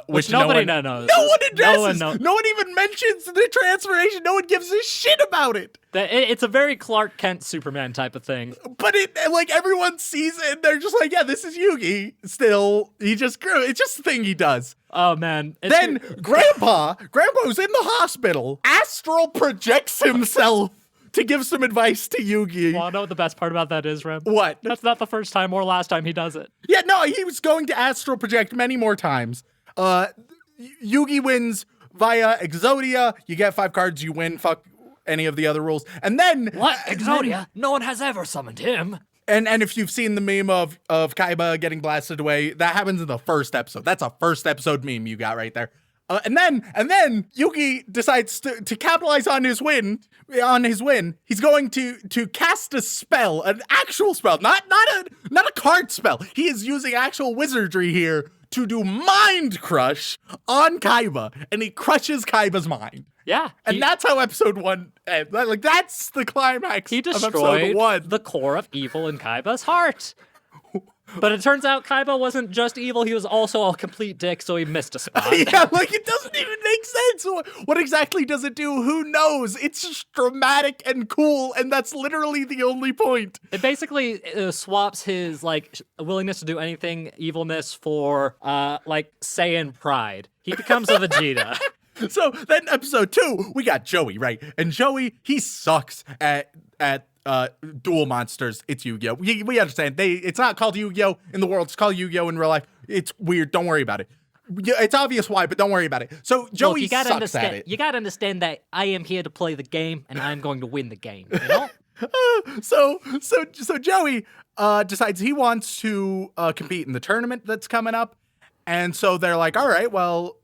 Speaker 3: Which
Speaker 2: nobody knows.
Speaker 3: No one addresses.
Speaker 2: No
Speaker 3: one even mentions the transformation. No one gives a shit about it.
Speaker 2: It's a very Clark Kent Superman type of thing.
Speaker 3: But everyone sees it and they're just like, yeah, this is Yugi. Still, he just grew. It's just a thing he does.
Speaker 2: Oh man.
Speaker 3: Then Grandpa's in the hospital. Astral projects himself to give some advice to Yugi.
Speaker 2: Well, I know what the best part about that is, Rem.
Speaker 3: What?
Speaker 2: That's not the first time or last time he does it.
Speaker 3: Yeah, no, he was going to astral project many more times. Yugi wins via Exodia. You get 5 cards, you win. Fuck any of the other rules. And then
Speaker 2: what? Exodia? No one has ever summoned him.
Speaker 3: And if you've seen the meme of Kaiba getting blasted away, that happens in the first episode. That's a first episode meme you got right there. And then Yugi decides to capitalize on his win. He's going to cast a spell, an actual spell, not a card spell. He is using actual wizardry here to do mind crush on Kaiba, and he crushes Kaiba's mind.
Speaker 2: Yeah.
Speaker 3: And that's how episode 1 ends. Like, that's the climax
Speaker 2: he
Speaker 3: of episode
Speaker 2: destroyed
Speaker 3: 1.
Speaker 2: the core of evil in Kaiba's heart. But it turns out Kaiba wasn't just evil, he was also a complete dick, so he missed a spot.
Speaker 3: Yeah, like it doesn't even make sense. What exactly does it do? Who knows? It's just dramatic and cool, and that's literally the only point.
Speaker 2: It basically swaps his like willingness to do anything evilness for like Saiyan pride. He becomes a Vegeta.
Speaker 3: So then episode 2, we got Joey, right? And Joey, he sucks at duel monsters. It's Yu-Gi-Oh! We understand. It's not called Yu-Gi-Oh! In the world. It's called Yu-Gi-Oh! In real life. It's weird. Don't worry about it. It's obvious why, but don't worry about it. So Joey sucks at it.
Speaker 2: You gotta understand that I am here to play the game, and I'm going to win the game. You know?
Speaker 3: So Joey decides he wants to compete in the tournament that's coming up. And so they're like, all right, well,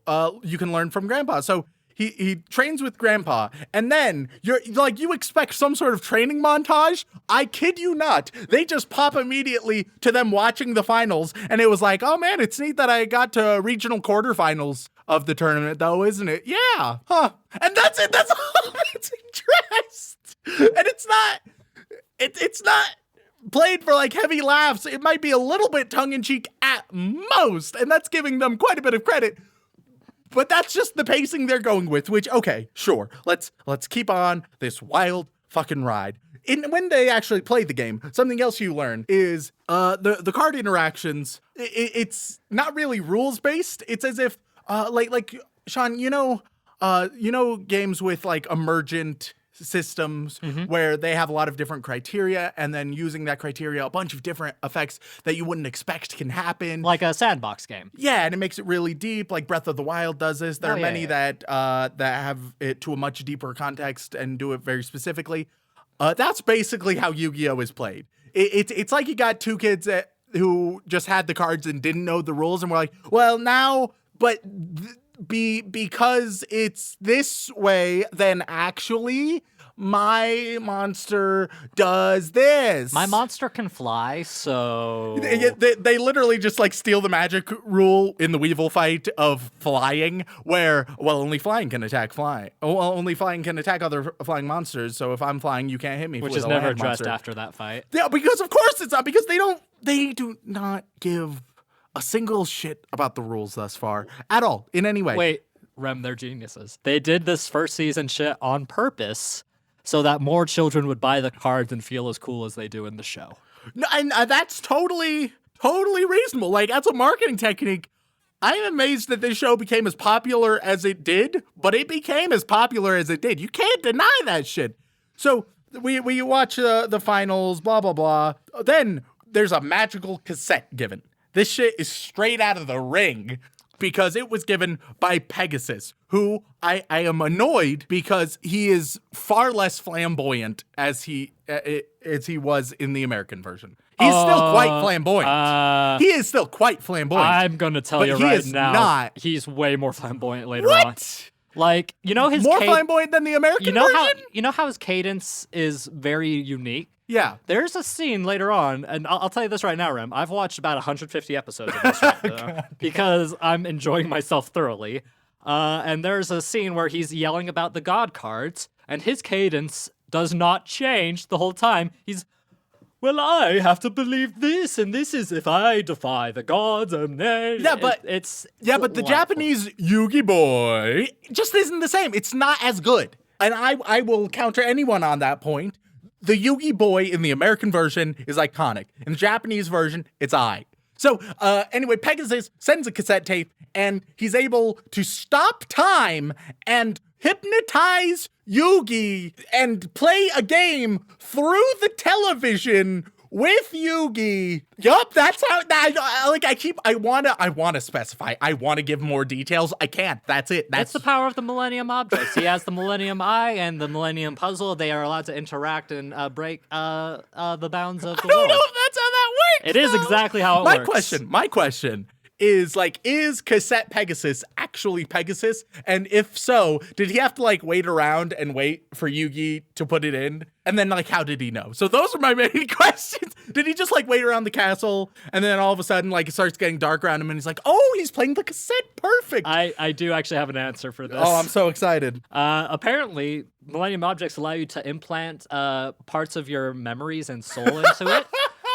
Speaker 3: you can learn from Grandpa. So he trains with Grandpa, and then you expect some sort of training montage. I kid you not. They just pop immediately to them watching the finals, and it was like, oh man, it's neat that I got to regional quarterfinals of the tournament, though, isn't it? Yeah, huh? And that's it. That's all that's addressed. And it's not played for like heavy laughs. It might be a little bit tongue-in-cheek at most, and that's giving them quite a bit of credit. But that's just the pacing they're going with, which, okay, sure. Let's keep on this wild fucking ride. When they actually play the game, something else you learn is the card interactions. It's not really rules based. It's as if like Shaun, you know games with like emergent systems where they have a lot of different criteria, and then using that criteria, a bunch of different effects that you wouldn't expect can happen.
Speaker 2: Like a sandbox game.
Speaker 3: Yeah, and it makes it really deep. Like Breath of the Wild does this. There are many that have it to a much deeper context and do it very specifically. That's basically how Yu-Gi-Oh! Is played. It's like you got two kids who just had the cards and didn't know the rules, and were like, well, now, but because it's this way, then actually my monster does this.
Speaker 2: My monster can fly, so...
Speaker 3: They literally just like steal the magic rule in the Weevil fight of flying, where, well, only flying can attack flying. Well, only flying can attack other flying monsters, so if I'm flying, you can't hit me.
Speaker 2: Which
Speaker 3: with
Speaker 2: is
Speaker 3: a
Speaker 2: never
Speaker 3: land
Speaker 2: addressed
Speaker 3: monster.
Speaker 2: after that fight.
Speaker 3: Yeah, because of course it's not, because they do not give a single shit about the rules thus far at all, in any way.
Speaker 2: Wait, Rem, they're geniuses. They did this first season shit on purpose so that more children would buy the cards and feel as cool as they do in the show.
Speaker 3: No, and that's totally reasonable. Like, that's a marketing technique. I am amazed that this show became as popular as it did, but it became as popular as it did. You can't deny that shit. So we watch the finals, blah, blah, blah. Then there's a magical cassette given. This shit is straight out of the ring because it was given by Pegasus, who I am annoyed because he is far less flamboyant as he was in the American version. He's still quite flamboyant. He is still quite flamboyant.
Speaker 2: I'm going to tell you right now, he's way more flamboyant later on.
Speaker 3: What?
Speaker 2: Like, you know his...
Speaker 3: More flamboyant than the American version?
Speaker 2: You know how his cadence is very unique?
Speaker 3: Yeah.
Speaker 2: There's a scene later on, and I'll tell you this right now, Rem. I've watched about 150 episodes of this right now because I'm enjoying myself thoroughly. And there's a scene where he's yelling about the god cards, and his cadence does not change the whole time. He's, well, I have to believe this, and this is if I defy the gods. And but
Speaker 3: the Japanese Yugi boy just isn't the same. It's not as good. And I will counter anyone on that point. The Yugi boy in the American version is iconic. In the Japanese version, it's I. So anyway, Pegasus sends a cassette tape, and he's able to stop time and hypnotize Yugi and play a game through the television with Yugi. Yup, that's how. I wanna specify. I wanna give more details. I can't. That's it.
Speaker 2: That's the power of the Millennium Objects. He has the Millennium Eye and the Millennium Puzzle. They are allowed to interact and break the bounds of the world.
Speaker 3: I don't know if that's how that works.
Speaker 2: It is exactly how it works.
Speaker 3: My question is Cassette Pegasus actually Pegasus? And if so, did he have to wait around and wait for Yugi to put it in? And then how did he know? So those are my main questions. Did he just wait around the castle, and then all of a sudden it starts getting dark around him, and he's like, oh, he's playing the cassette, perfect.
Speaker 2: I do actually have an answer for this.
Speaker 3: Oh, I'm so excited.
Speaker 2: Apparently, Millennium Objects allow you to implant parts of your memories and soul into it.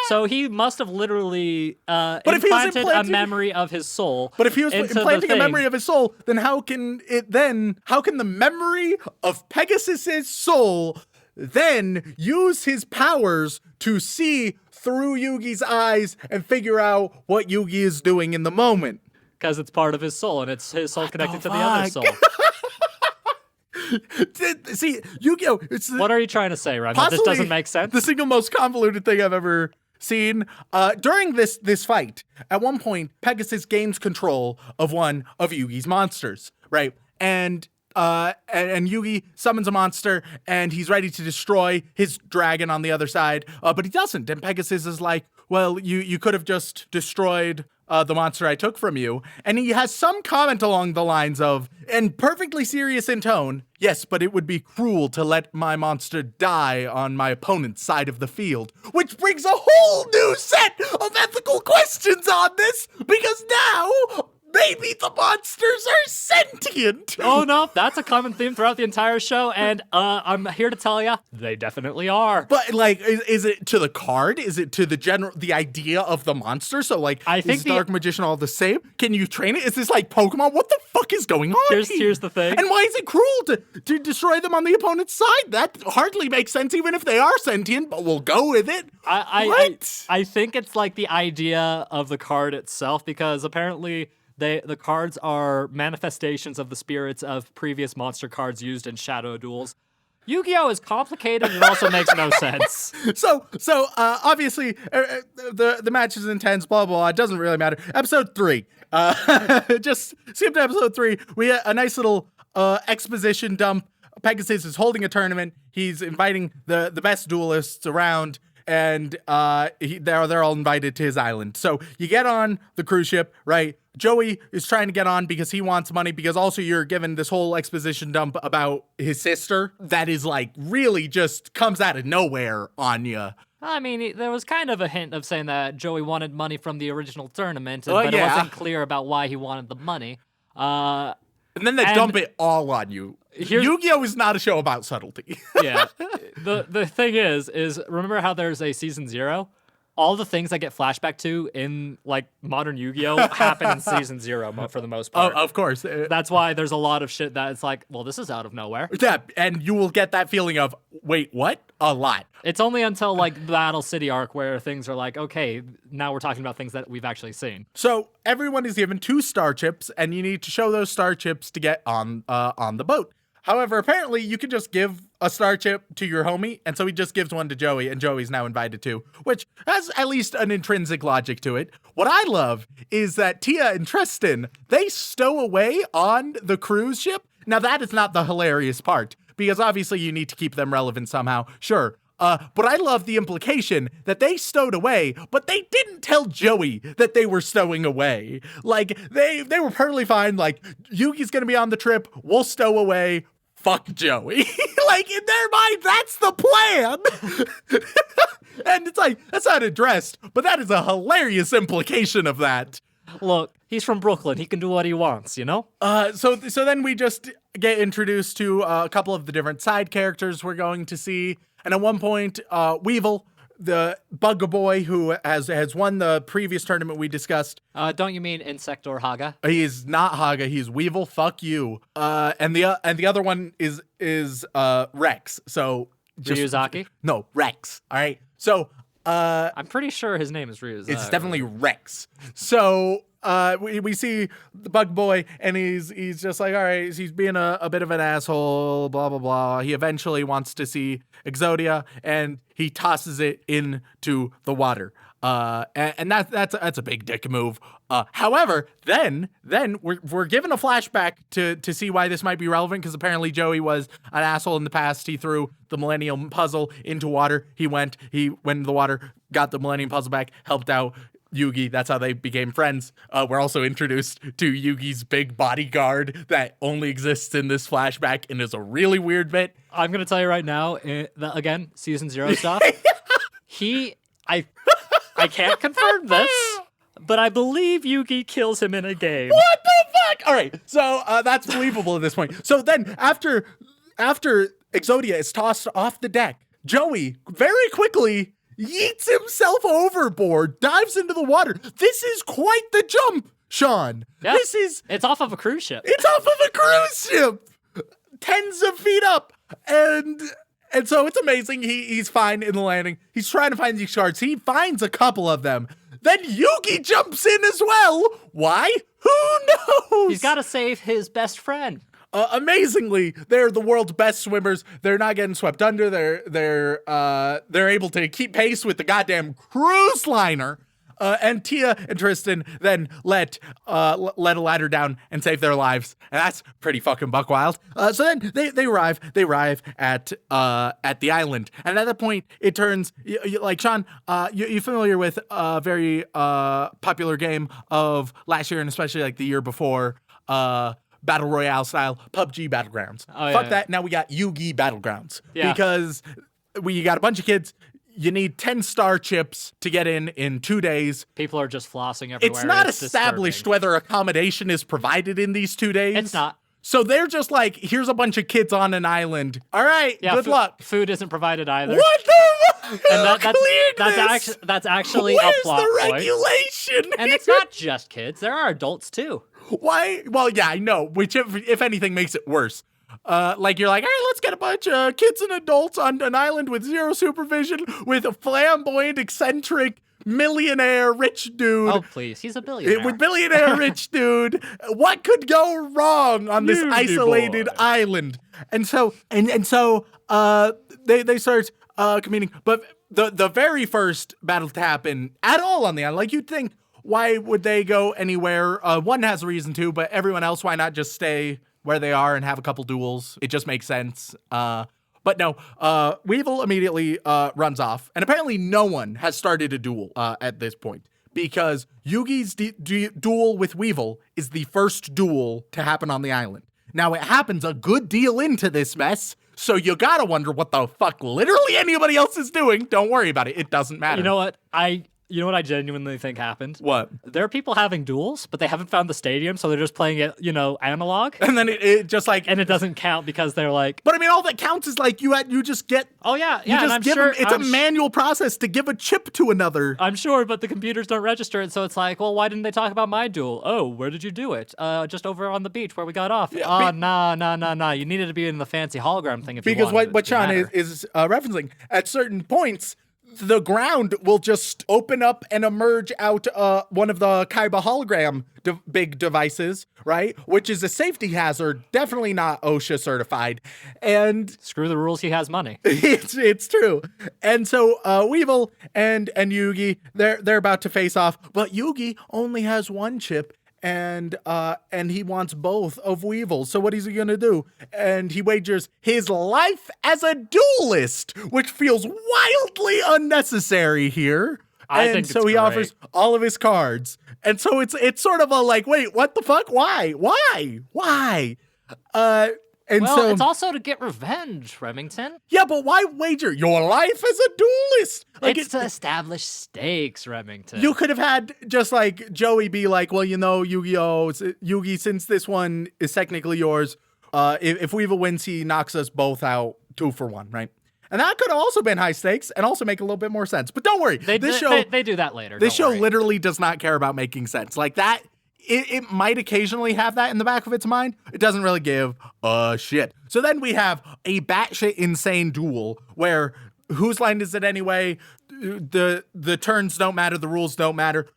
Speaker 2: So he must have literally
Speaker 3: if he was
Speaker 2: implanted a
Speaker 3: implanting-
Speaker 2: memory of his soul.
Speaker 3: But if he was
Speaker 2: into the
Speaker 3: implanting a
Speaker 2: thing.
Speaker 3: memory of his soul, then how can the memory of Pegasus's soul then use his powers to see through Yugi's eyes and figure out what Yugi is doing in the moment?
Speaker 2: Because it's part of his soul, and it's his soul connected to the other
Speaker 3: fuck?
Speaker 2: soul.
Speaker 3: See, Yu-Gi-Oh! It's
Speaker 2: What are you trying to say, Ryan? That this
Speaker 3: possibly
Speaker 2: doesn't make sense?
Speaker 3: the single most convoluted thing I've ever seen. During this fight, at one point, Pegasus gains control of one of Yugi's monsters, right? And Yugi summons a monster, and he's ready to destroy his dragon on the other side, but he doesn't. And Pegasus is like, well, you could have just destroyed the monster I took from you. And he has some comment along the lines of, and perfectly serious in tone, yes, but it would be cruel to let my monster die on my opponent's side of the field. Which brings a whole new set of ethical questions on this, because now maybe the monsters are sentient.
Speaker 2: Oh no, that's a common theme throughout the entire show, and I'm here to tell you, they definitely are.
Speaker 3: But like, is it to the card? Is it to the idea of the monster? So like,
Speaker 2: I think
Speaker 3: is Dark Magician all the same? Can you train it? Is this like Pokemon? What the fuck is going on?
Speaker 2: Here's the thing.
Speaker 3: And why is it cruel to destroy them on the opponent's side? That hardly makes sense, even if they are sentient. But we'll go with it.
Speaker 2: I think it's like the idea of the card itself, because apparently the cards are manifestations of the spirits of previous monster cards used in shadow duels. Yu-Gi-Oh! Is complicated and also makes no sense.
Speaker 3: So obviously the match is intense. Blah blah. It doesn't really matter. Episode 3. Just skip to episode 3. We had a nice little exposition dump. Pegasus is holding a tournament. He's inviting the best duelists around, and they're all invited to his island. So you get on the cruise ship, right? Joey is trying to get on because he wants money, because also you're given this whole exposition dump about his sister that is like really just comes out of nowhere on you.
Speaker 2: I mean, there was kind of a hint of saying that Joey wanted money from the original tournament,
Speaker 3: Well,
Speaker 2: but
Speaker 3: yeah.
Speaker 2: it wasn't clear about why he wanted the money.
Speaker 3: And then they dump it all on you. Yu-Gi-Oh! Is not a show about subtlety.
Speaker 2: Yeah. The thing is remember how there's a season 0? All the things I get flashback to in like modern Yu-Gi-Oh! Happen in season 0 for the most part.
Speaker 3: Oh, of course.
Speaker 2: That's why there's a lot of shit that it's like, well, this is out of nowhere.
Speaker 3: Yeah, and you will get that feeling of, wait, what? A lot.
Speaker 2: It's only until like the Battle City arc where things are like, okay, now we're talking about things that we've actually seen.
Speaker 3: So everyone is given 2 star chips, and you need to show those star chips to get on the boat. However, apparently you can just give a star chip to your homie, and so he just gives one to Joey, and Joey's now invited too, which has at least an intrinsic logic to it. What I love is that Tia and Tristan, they stow away on the cruise ship. Now that is not the hilarious part, because obviously you need to keep them relevant somehow, sure. But I love the implication that they stowed away, but they didn't tell Joey that they were stowing away. Like, they were perfectly fine, like, Yugi's gonna be on the trip, we'll stow away, fuck Joey. Like, in their mind, that's the plan. And it's like, that's not addressed, but that is a hilarious implication of that.
Speaker 2: Look, he's from Brooklyn. He can do what he wants, you know?
Speaker 3: So then we just get introduced to a couple of the different side characters we're going to see. And at one point, Weevil, the bug boy who has won the previous tournament we discussed.
Speaker 2: Don't you mean Insect or Haga?
Speaker 3: He is not Haga. He's Weevil. Fuck you. And the other one is Rex. So
Speaker 2: Ryuzaki?
Speaker 3: No, Rex. All right. So
Speaker 2: I'm pretty sure his name is Ryuzaki.
Speaker 3: it's definitely Rex. So we see the bug boy, and he's just like, all right, he's being a bit of an asshole, blah, blah, blah. He eventually wants to see Exodia, and he tosses it into the water. And that's a big dick move. However, then we're given a flashback to see why this might be relevant, because apparently Joey was an asshole in the past. He threw the Millennium Puzzle into water. He went in the water, got the Millennium Puzzle back, helped out Yugi. That's how they became friends. We're also introduced to Yugi's big bodyguard that only exists in this flashback and is a really weird bit.
Speaker 2: I'm going to tell you right now, again, season 0 stuff. I can't confirm this, but I believe Yugi kills him in a game.
Speaker 3: What the fuck? All right, so that's believable at this point. So then after Exodia is tossed off the deck, Joey very quickly yeets himself overboard, dives into the water. This is quite the jump, Shaun.
Speaker 2: Yeah, it's off of a cruise ship.
Speaker 3: It's off of a cruise ship, tens of feet up, and so it's amazing. He's fine in the landing. He's trying to find these shards. He finds a couple of them. Then Yugi jumps in as well. Why? Who knows?
Speaker 2: He's got to save his best friend.
Speaker 3: Amazingly, they're the world's best swimmers. They're not getting swept under. They're able to keep pace with the goddamn cruise liner. And Tia and Tristan then let a ladder down and save their lives, and that's pretty fucking buck wild. So then they arrive at the island, and at that point it turns like Shaun. You familiar with a very popular game of last year and especially like the year before, Battle Royale style PUBG Battlegrounds.
Speaker 2: Oh,
Speaker 3: Fuck
Speaker 2: yeah.
Speaker 3: that. Now we got Yugi Battlegrounds
Speaker 2: Yeah.
Speaker 3: because we got a bunch of kids. You need 10 star chips to get in 2 days.
Speaker 2: People are just flossing everywhere.
Speaker 3: It's not
Speaker 2: It's
Speaker 3: established
Speaker 2: disturbing.
Speaker 3: whether accommodation is provided in these 2 days.
Speaker 2: It's not.
Speaker 3: So they're just like, here's a bunch of kids on an island. All right,
Speaker 2: Yeah,
Speaker 3: good luck.
Speaker 2: Food isn't provided either.
Speaker 3: What the fuck?
Speaker 2: And that's actually
Speaker 3: Where's
Speaker 2: a plot
Speaker 3: the
Speaker 2: point.
Speaker 3: regulation?
Speaker 2: And it's not just kids. There are adults too.
Speaker 3: Why? Well, yeah, I know. Which, if anything, makes it worse. Like you're like, all right, let's get a bunch of kids and adults on an island with zero supervision with a flamboyant, eccentric, millionaire, rich dude.
Speaker 2: Oh, please. He's a billionaire.
Speaker 3: With billionaire rich dude, what could go wrong on this
Speaker 2: Yugi
Speaker 3: isolated
Speaker 2: boy.
Speaker 3: island? And so they start competing. But the very first battle to happen at all on the island, like you'd think, why would they go anywhere? One has a reason to, but everyone else, why not just stay where they are and have a couple duels? It just makes sense. But no, Weevil immediately runs off. And apparently no one has started a duel at this point. Because Yugi's duel with Weevil is the first duel to happen on the island. Now, it happens a good deal into this mess, so you gotta wonder what the fuck literally anybody else is doing. Don't worry about it. It doesn't matter.
Speaker 2: You know what? You know what I genuinely think happened?
Speaker 3: What?
Speaker 2: There are people having duels, but they haven't found the stadium, so they're just playing it, analog.
Speaker 3: And then it just like...
Speaker 2: And it doesn't count because they're like,
Speaker 3: But I mean, all that counts is like you just get...
Speaker 2: oh yeah,
Speaker 3: You
Speaker 2: yeah. And
Speaker 3: just
Speaker 2: I'm
Speaker 3: give
Speaker 2: sure
Speaker 3: them, it's a manual process to give a chip to another.
Speaker 2: I'm sure, but the computers don't register it, so it's like, well, why didn't they talk about my duel? Oh, where did you do it? Just over on the beach where we got off.
Speaker 3: Yeah,
Speaker 2: Nah. You needed to be in the fancy hologram thing if you
Speaker 3: Because
Speaker 2: wanted
Speaker 3: what
Speaker 2: it to
Speaker 3: Shaun
Speaker 2: matter.
Speaker 3: is referencing, at certain points, the ground will just open up and emerge out one of the Kaiba hologram big devices, right? Which is a safety hazard, definitely not OSHA certified. And
Speaker 2: Screw the rules, he has money.
Speaker 3: it's true. And so Weevil and Yugi, they're about to face off, but Yugi only has one chip. And he wants both of Weevil. So what is he gonna do? And he wagers his life as a duelist, which feels wildly unnecessary here.
Speaker 2: I
Speaker 3: and
Speaker 2: think
Speaker 3: so
Speaker 2: it's
Speaker 3: he
Speaker 2: great.
Speaker 3: offers all of his cards. And so it's sort of a like, wait, what the fuck? Why? And
Speaker 2: Well,
Speaker 3: so
Speaker 2: it's also to get revenge, Remington.
Speaker 3: yeah, but why wager your life as a duelist? Like
Speaker 2: It's to establish stakes, Remington.
Speaker 3: you could have had just like Joey be like, well, Yu-Gi-Oh, Yugi, since this one is technically yours, if Weevil wins, he knocks us both out 2-for-1, right? And that could have also been high stakes and also make a little bit more sense. But don't worry,
Speaker 2: they
Speaker 3: this show
Speaker 2: do that later.
Speaker 3: this
Speaker 2: don't
Speaker 3: show
Speaker 2: worry.
Speaker 3: literally does not care about making sense. Like that, it might occasionally have that in the back of its mind. It doesn't really give a shit. So then we have a batshit insane duel where whose line is it anyway? The turns don't matter, the rules don't matter.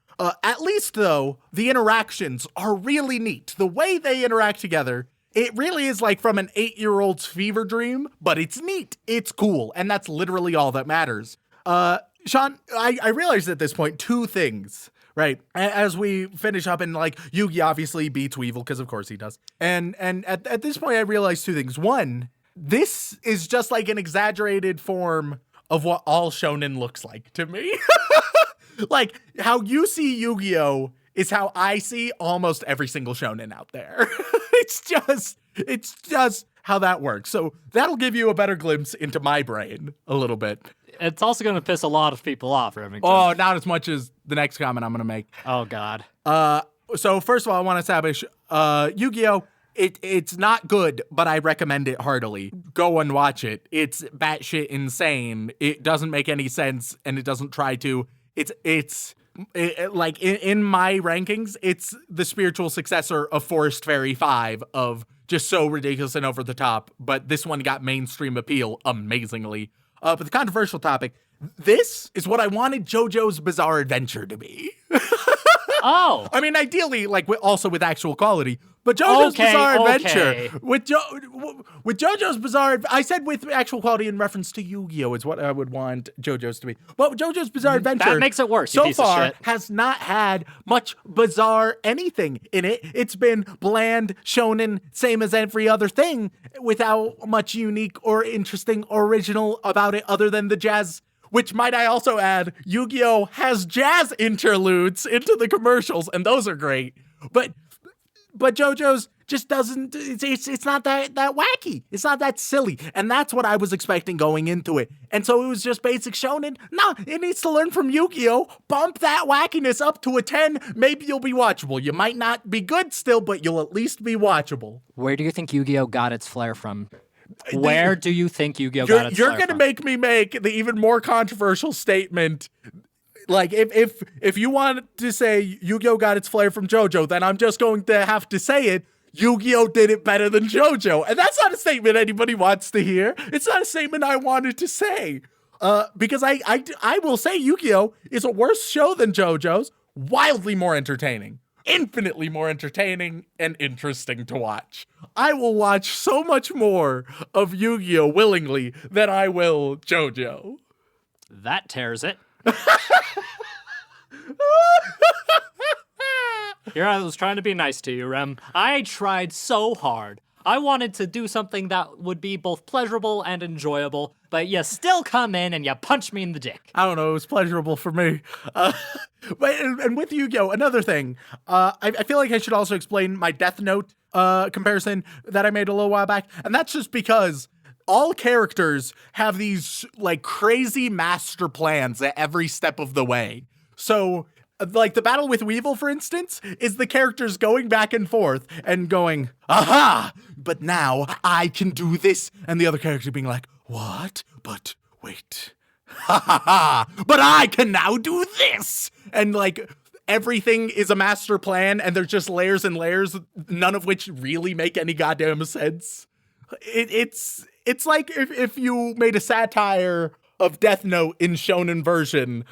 Speaker 3: At least though, the interactions are really neat. The way they interact together, it really is like from an 8-year-old's fever dream, but it's neat, it's cool, and that's literally all that matters. Shaun, I realized at this point 2 things. Right. As we finish up and like Yugi obviously beats Weevil because of course he does. And at this point I realized 2 things. One, this is just like an exaggerated form of what all shonen looks like to me. Like how you see Yu-Gi-Oh is how I see almost every single shonen out there. It's just how that works. So that'll give you a better glimpse into my brain a little bit.
Speaker 2: It's also going to piss a lot of people off, Remington.
Speaker 3: Oh, not as much as the next comment I'm going to make.
Speaker 2: Oh, God.
Speaker 3: So first of all, I want to establish Yu-Gi-Oh! It's not good, but I recommend it heartily. Go and watch it. It's batshit insane. It doesn't make any sense, and it doesn't try to. Like in my rankings, it's the spiritual successor of Forest Fairy 5 of just so ridiculous and over the top. But this one got mainstream appeal amazingly. But the controversial topic, this is what I wanted JoJo's Bizarre Adventure to be.
Speaker 2: Oh.
Speaker 3: I mean, ideally, like also with actual quality, but JoJo's Bizarre Adventure with JoJo's Bizarre. I said with actual quality in reference to Yu-Gi-Oh is what I would want JoJo's to be. But JoJo's Bizarre Adventure
Speaker 2: That makes it worse.
Speaker 3: So
Speaker 2: you piece
Speaker 3: far,
Speaker 2: of shit.
Speaker 3: has not had much bizarre anything in it. It's been bland, shonen, same as every other thing, without much unique or interesting or original about it, other than the jazz. Which, might I also add, Yu-Gi-Oh! Has jazz interludes into the commercials, and those are great. But JoJo's just doesn't, it's not that wacky. It's not that silly. And that's what I was expecting going into it. And so it was just basic shonen. No, it needs to learn from Yu-Gi-Oh! Bump that wackiness up to a 10. Maybe you'll be watchable. You might not be good still, but you'll at least be watchable.
Speaker 2: Where do you think Yu-Gi-Oh got its flair from? Where do you think Yu-Gi-Oh got its flair
Speaker 3: You're going to
Speaker 2: from?
Speaker 3: make me make the even more controversial statement. Like, if you want to say Yu-Gi-Oh got its flair from JoJo, then I'm just going to have to say it. Yu-Gi-Oh did it better than JoJo. And that's not a statement anybody wants to hear. It's not a statement I wanted to say. Because I will say Yu-Gi-Oh is a worse show than JoJo's, wildly more entertaining. Infinitely more entertaining and interesting to watch. I will watch so much more of Yu-Gi-Oh willingly than I will JoJo.
Speaker 2: That tears it. Here I was trying to be nice to you, Rem. I tried so hard. I wanted to do something that would be both pleasurable and enjoyable, but you still come in and you punch me in the dick.
Speaker 3: I don't know, it was pleasurable for me. And with Yu-Gi-Oh, another thing, I feel like I should also explain my Death Note comparison that I made a little while back, and that's just because all characters have these like crazy master plans at every step of the way. So, like the battle with Weevil, for instance, is the characters going back and forth and going, aha, but now I can do this. And the other character being like, what? But wait, ha ha ha, but I can now do this. And like everything is a master plan and there's just layers and layers, none of which really make any goddamn sense. It's like if you made a satire of Death Note in shonen version.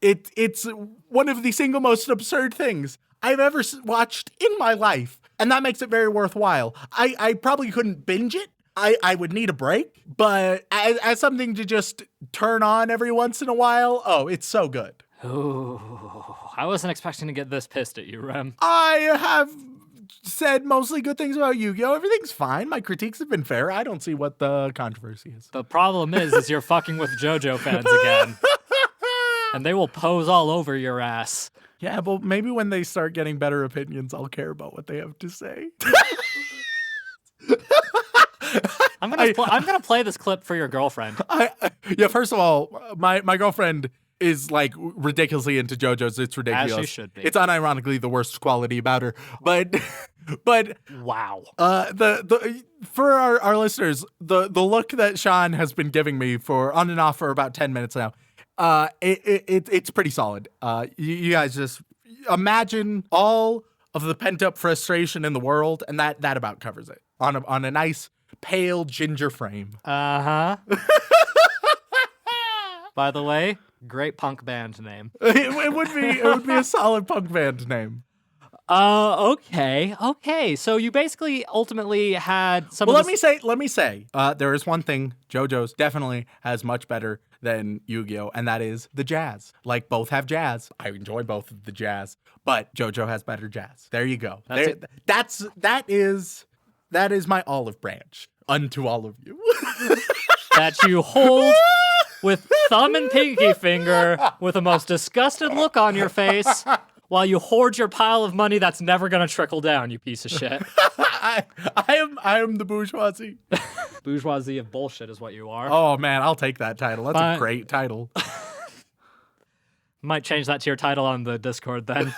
Speaker 3: It's one of the single most absurd things I've ever watched in my life. And that makes it very worthwhile. I probably couldn't binge it. I would need a break. But as something to just turn on every once in a while, oh, it's so good.
Speaker 2: Ooh, I wasn't expecting to get this pissed at you, Rem.
Speaker 3: I have said mostly good things about Yu-Gi-Oh! Everything's fine. My critiques have been fair. I don't see what the controversy is.
Speaker 2: The problem is you're fucking with JoJo fans again. And they will pose all over your ass.
Speaker 3: Yeah, but maybe when they start getting better opinions, I'll care about what they have to say.
Speaker 2: I'm gonna play this clip for your girlfriend.
Speaker 3: Yeah, first of all, my girlfriend is like ridiculously into JoJo's. It's ridiculous.
Speaker 2: As she should be.
Speaker 3: It's unironically the worst quality about her. But
Speaker 2: Wow.
Speaker 3: For our listeners, the look that Shaun has been giving me for on and off for about 10 minutes now. It's pretty solid. You guys just imagine all of the pent up frustration in the world, and that about covers it on a nice pale ginger frame.
Speaker 2: Uh-huh. By the way, great punk band name.
Speaker 3: It would be a solid punk band name.
Speaker 2: Okay. So you basically ultimately had some.
Speaker 3: Well, let me say, there is one thing JoJo's definitely has much better than Yu-Gi-Oh, and that is the jazz. Like, both have jazz. I enjoy both of the jazz, but JoJo has better jazz. There you go. That is my olive branch unto all of you.
Speaker 2: that you hold with thumb and pinky finger with the most disgusted look on your face while you hoard your pile of money that's never gonna trickle down, you piece of shit.
Speaker 3: I am the bourgeoisie.
Speaker 2: Bourgeoisie of bullshit is what you are.
Speaker 3: Oh man, I'll take that title. That's a great title.
Speaker 2: Might change that to your title on the Discord then.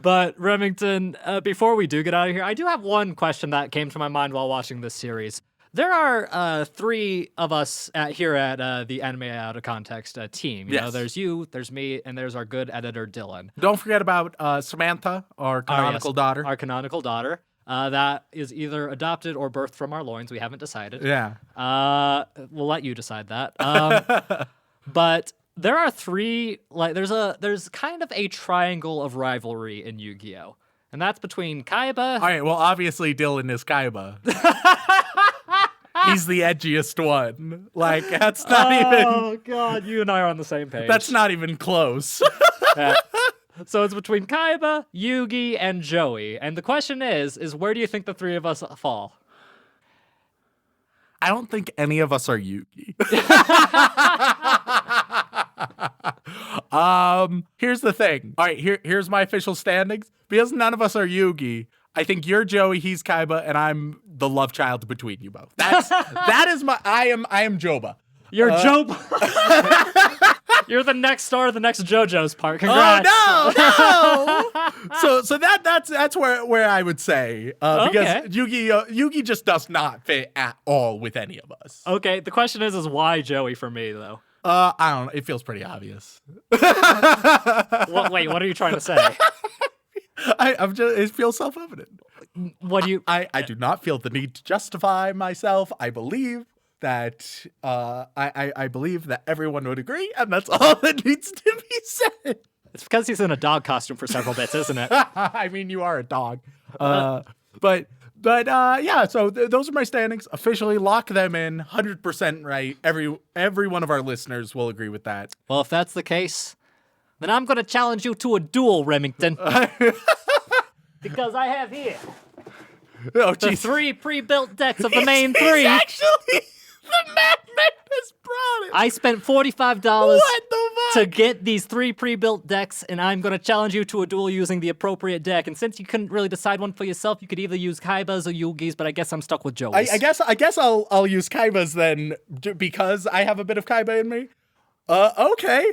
Speaker 2: But Remington, before we do get out of here, I do have one question that came to my mind while watching this series. There are three of us here at the Anime Out of Context team. You know, there's you, there's me, and there's our good editor, Dylan.
Speaker 3: Don't forget about Samantha, our canonical daughter.
Speaker 2: Our canonical daughter. That is either adopted or birthed from our loins. We haven't decided.
Speaker 3: Yeah.
Speaker 2: We'll let you decide that. But there are three, there's kind of a triangle of rivalry in Yu-Gi-Oh! And that's between Kaiba.
Speaker 3: All right, well, obviously Dylan is Kaiba. He's the edgiest one. Like, that's not even...
Speaker 2: Oh, God, you and I are on the same page.
Speaker 3: That's not even close.
Speaker 2: Yeah. So it's between Kaiba, Yugi, and Joey. And the question is where do you think the three of us fall?
Speaker 3: I don't think any of us are Yugi. Here's the thing. All right, here's my official standings. Because none of us are Yugi, I think you're Joey, he's Kaiba, and I'm the love child between you both. That is my I am Joba.
Speaker 2: You're Joba. You're the next star of the next JoJo's part. Congrats.
Speaker 3: Oh no! So that's where I would say because Yugi just does not fit at all with any of us.
Speaker 2: Okay, the question is why Joey for me though?
Speaker 3: I don't know. It feels pretty obvious.
Speaker 2: Wait, what are you trying to say?
Speaker 3: It feels self-evident.
Speaker 2: What do you?
Speaker 3: I do not feel the need to justify myself. I believe that I believe that everyone would agree, and that's all that needs to be said.
Speaker 2: It's because he's in a dog costume for several bits, isn't it?
Speaker 3: I mean, you are a dog. But yeah. So those are my standings. Officially lock them in. 100% right. Every one of our listeners will agree with that.
Speaker 2: Well, if that's the case, then I'm gonna challenge you to a duel, Remington. Because I have here the three pre-built decks of the main three.
Speaker 3: Actually, the madman has brought it.
Speaker 2: I spent $45 to get these three pre-built decks, and I'm going to challenge you to a duel using the appropriate deck. And since you couldn't really decide one for yourself, you could either use Kaiba's or Yugi's, but I guess I'm stuck with Joey's.
Speaker 3: I guess I'll use Kaiba's then, because I have a bit of Kaiba in me. Okay.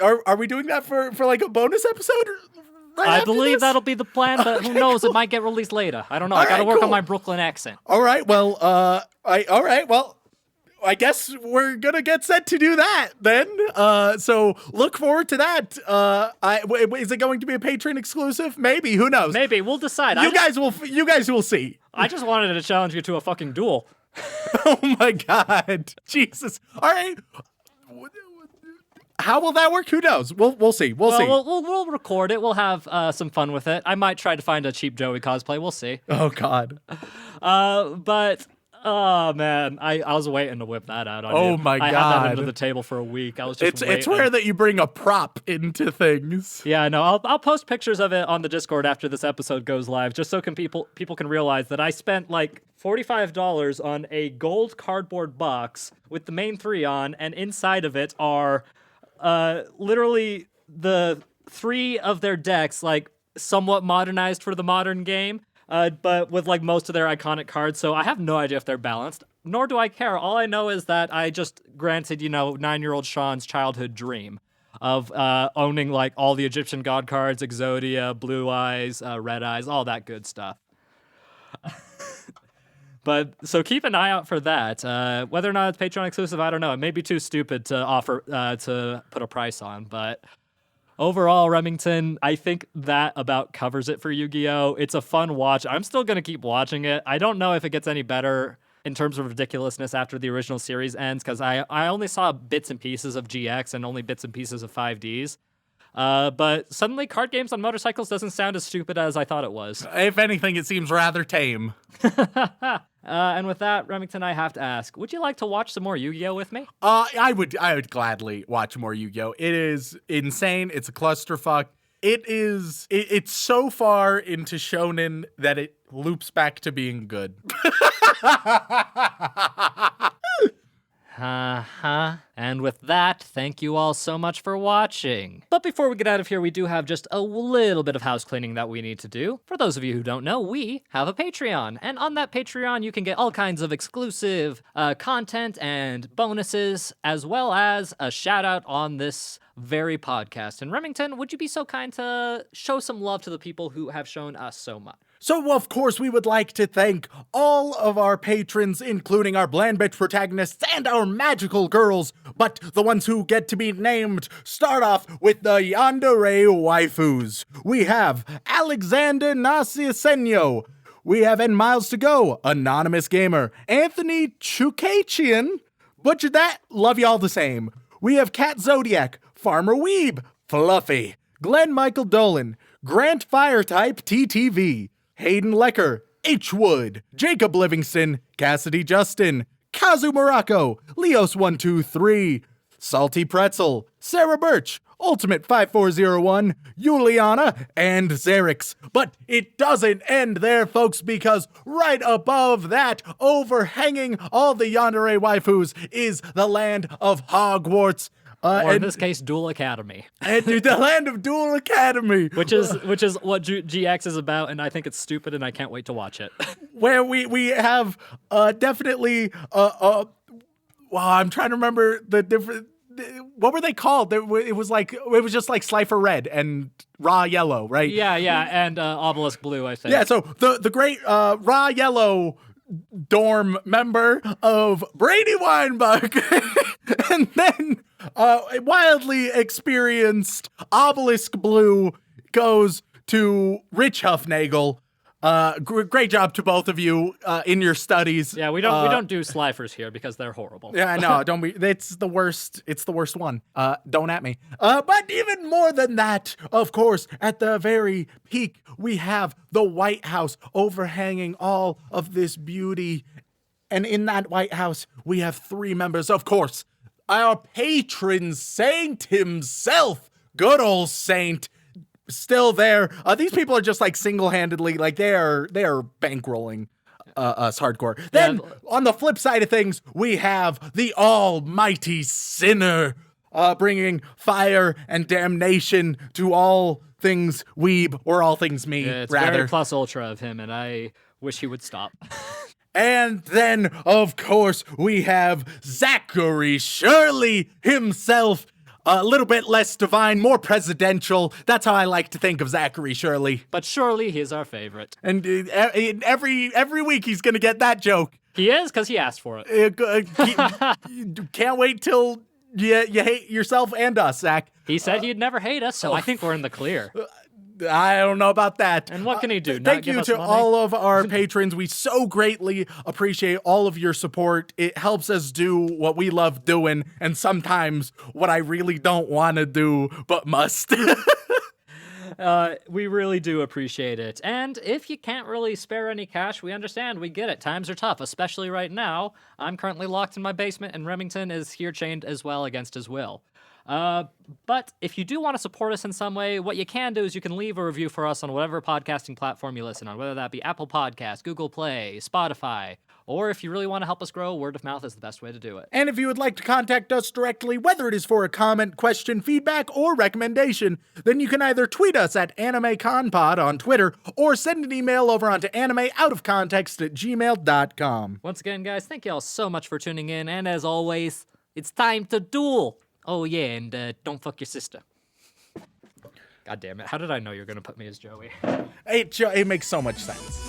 Speaker 3: Are we doing that for like a bonus episode? Right
Speaker 2: I believe that'll be the plan, but who knows? It might get released later. I don't know. I got to work on my Brooklyn accent.
Speaker 3: All right. Well, I guess we're gonna get set to do that then. So look forward to that. Is it going to be a Patreon exclusive? Maybe. Who knows?
Speaker 2: Maybe we'll decide.
Speaker 3: You guys will see.
Speaker 2: I just wanted to challenge you to a fucking duel.
Speaker 3: Oh my God, Jesus! All right. How will that work? Who knows? We'll see. We'll see.
Speaker 2: We'll record it. We'll have some fun with it. I might try to find a cheap Joey cosplay. We'll see.
Speaker 3: Oh God.
Speaker 2: But. Oh man, I was waiting to whip that out on you.
Speaker 3: Oh my God!
Speaker 2: I had that under the table for a week. I was just waiting.
Speaker 3: It's rare that you bring a prop into things.
Speaker 2: Yeah, no, I'll post pictures of it on the Discord after this episode goes live, just so people can realize that I spent like $45 on a gold cardboard box with the main three on, and inside of it are literally the three of their decks, like somewhat modernized for the modern game. But with like most of their iconic cards, so I have no idea if they're balanced, nor do I care. All I know is that I just granted, 9-year-old Shaun's childhood dream of owning like all the Egyptian god cards, Exodia, Blue Eyes, Red Eyes, all that good stuff. But so keep an eye out for that. Whether or not it's Patreon exclusive, I don't know. It may be too stupid to offer to put a price on, but. Overall, Remington, I think that about covers it for Yu-Gi-Oh! It's a fun watch. I'm still going to keep watching it. I don't know if it gets any better in terms of ridiculousness after the original series ends, because I only saw bits and pieces of GX and only bits and pieces of 5Ds. But suddenly card games on motorcycles doesn't sound as stupid as I thought it was.
Speaker 3: If anything, it seems rather tame.
Speaker 2: And with that, Remington, I have to ask, would you like to watch some more Yu-Gi-Oh with me?
Speaker 3: I would gladly watch more Yu-Gi-Oh. It is insane. It's a clusterfuck. It's so far into shonen that it loops back to being good.
Speaker 2: And with that, thank you all so much for watching. But before we get out of here, we do have just a little bit of house cleaning that we need to do. For those of you who don't know, we have a Patreon. And on that Patreon, you can get all kinds of exclusive content and bonuses, as well as a shout out on this very podcast. And Remington, would you be so kind to show some love to the people who have shown us so much?
Speaker 3: So, of course, we would like to thank all of our patrons, including our bland bitch protagonists and our magical girls, but the ones who get to be named start off with the Yandere waifus. We have Alexander Nasiasenyo. We have N Miles to Go, Anonymous Gamer, Anthony Chukachian, butchered that, love y'all the same. We have Cat Zodiac, Farmer Weeb, Fluffy, Glenn Michael Dolan, Grant Firetype TTV, Hayden Lecker, H. Wood, Jacob Livingston, Cassidy Justin, Kazu Morocco, Leos123, Salty Pretzel, Sarah Birch, Ultimate 5401, Juliana, and Xerix. But it doesn't end there, folks, because right above that, overhanging all the Yandere waifus, is the land of Hogwarts.
Speaker 2: Or in this case, Duel Academy.
Speaker 3: And the land of Duel Academy.
Speaker 2: Which is what GX is about, and I think it's stupid, and I can't wait to watch it.
Speaker 3: Where we have definitely, well, I'm trying to remember the different, what were they called? It was just like Slifer Red and Raw Yellow, right?
Speaker 2: Yeah, and Obelisk Blue, I think.
Speaker 3: Yeah, so the great Raw Yellow dorm member of Brady Weinbach and then wildly experienced Obelisk Blue goes to Rich Huffnagel. Great job to both of you in your studies.
Speaker 2: Yeah, we don't do slifers here because they're horrible.
Speaker 3: Yeah, no, don't be. It's the worst. It's the worst one. Don't at me. But even more than that, of course, at the very peak, we have the White House overhanging all of this beauty. And in that White House, we have three members, of course. Our patron saint himself, good old saint, still there. These people are just like single-handedly, like they are bankrolling us hardcore. Then on the flip side of things, we have the almighty sinner, bringing fire and damnation to all things weeb, or all things me,
Speaker 2: Yeah, it's
Speaker 3: rather.
Speaker 2: very plus ultra of him, and I wish he would stop.
Speaker 3: And then, of course, we have Zachary Shirley himself. A little bit less divine, more presidential. That's how I like to think of Zachary Shirley.
Speaker 2: But surely he's our favorite.
Speaker 3: And every week he's going to get that joke.
Speaker 2: He is, because he asked for it.
Speaker 3: Can't wait till you hate yourself and us, Zach.
Speaker 2: He said he'd never hate us, so I think we're in the clear.
Speaker 3: I don't know about that.
Speaker 2: And what can he do? Not
Speaker 3: Thank
Speaker 2: give
Speaker 3: you
Speaker 2: us
Speaker 3: to
Speaker 2: money?
Speaker 3: all of our patrons. We so greatly appreciate all of your support. It helps us do what we love doing, and sometimes what I really don't want to do, but must.
Speaker 2: We really do appreciate it. And if you can't really spare any cash, we understand. We get it. Times are tough, especially right now. I'm currently locked in my basement, and Remington is here chained as well against his will. But if you do want to support us in some way, what you can do is you can leave a review for us on whatever podcasting platform you listen on, whether that be Apple Podcasts, Google Play, Spotify, or if you really want to help us grow, word of mouth is the best way to do it.
Speaker 3: And if you would like to contact us directly, whether it is for a comment, question, feedback, or recommendation, then you can either tweet us at AnimeConPod on Twitter, or send an email over onto animeoutofcontext@gmail.com.
Speaker 2: Once again, guys, thank y'all so much for tuning in, and as always, it's time to duel! Oh yeah, and don't fuck your sister. God damn it, how did I know you were gonna put me as Joey?
Speaker 3: It makes so much sense.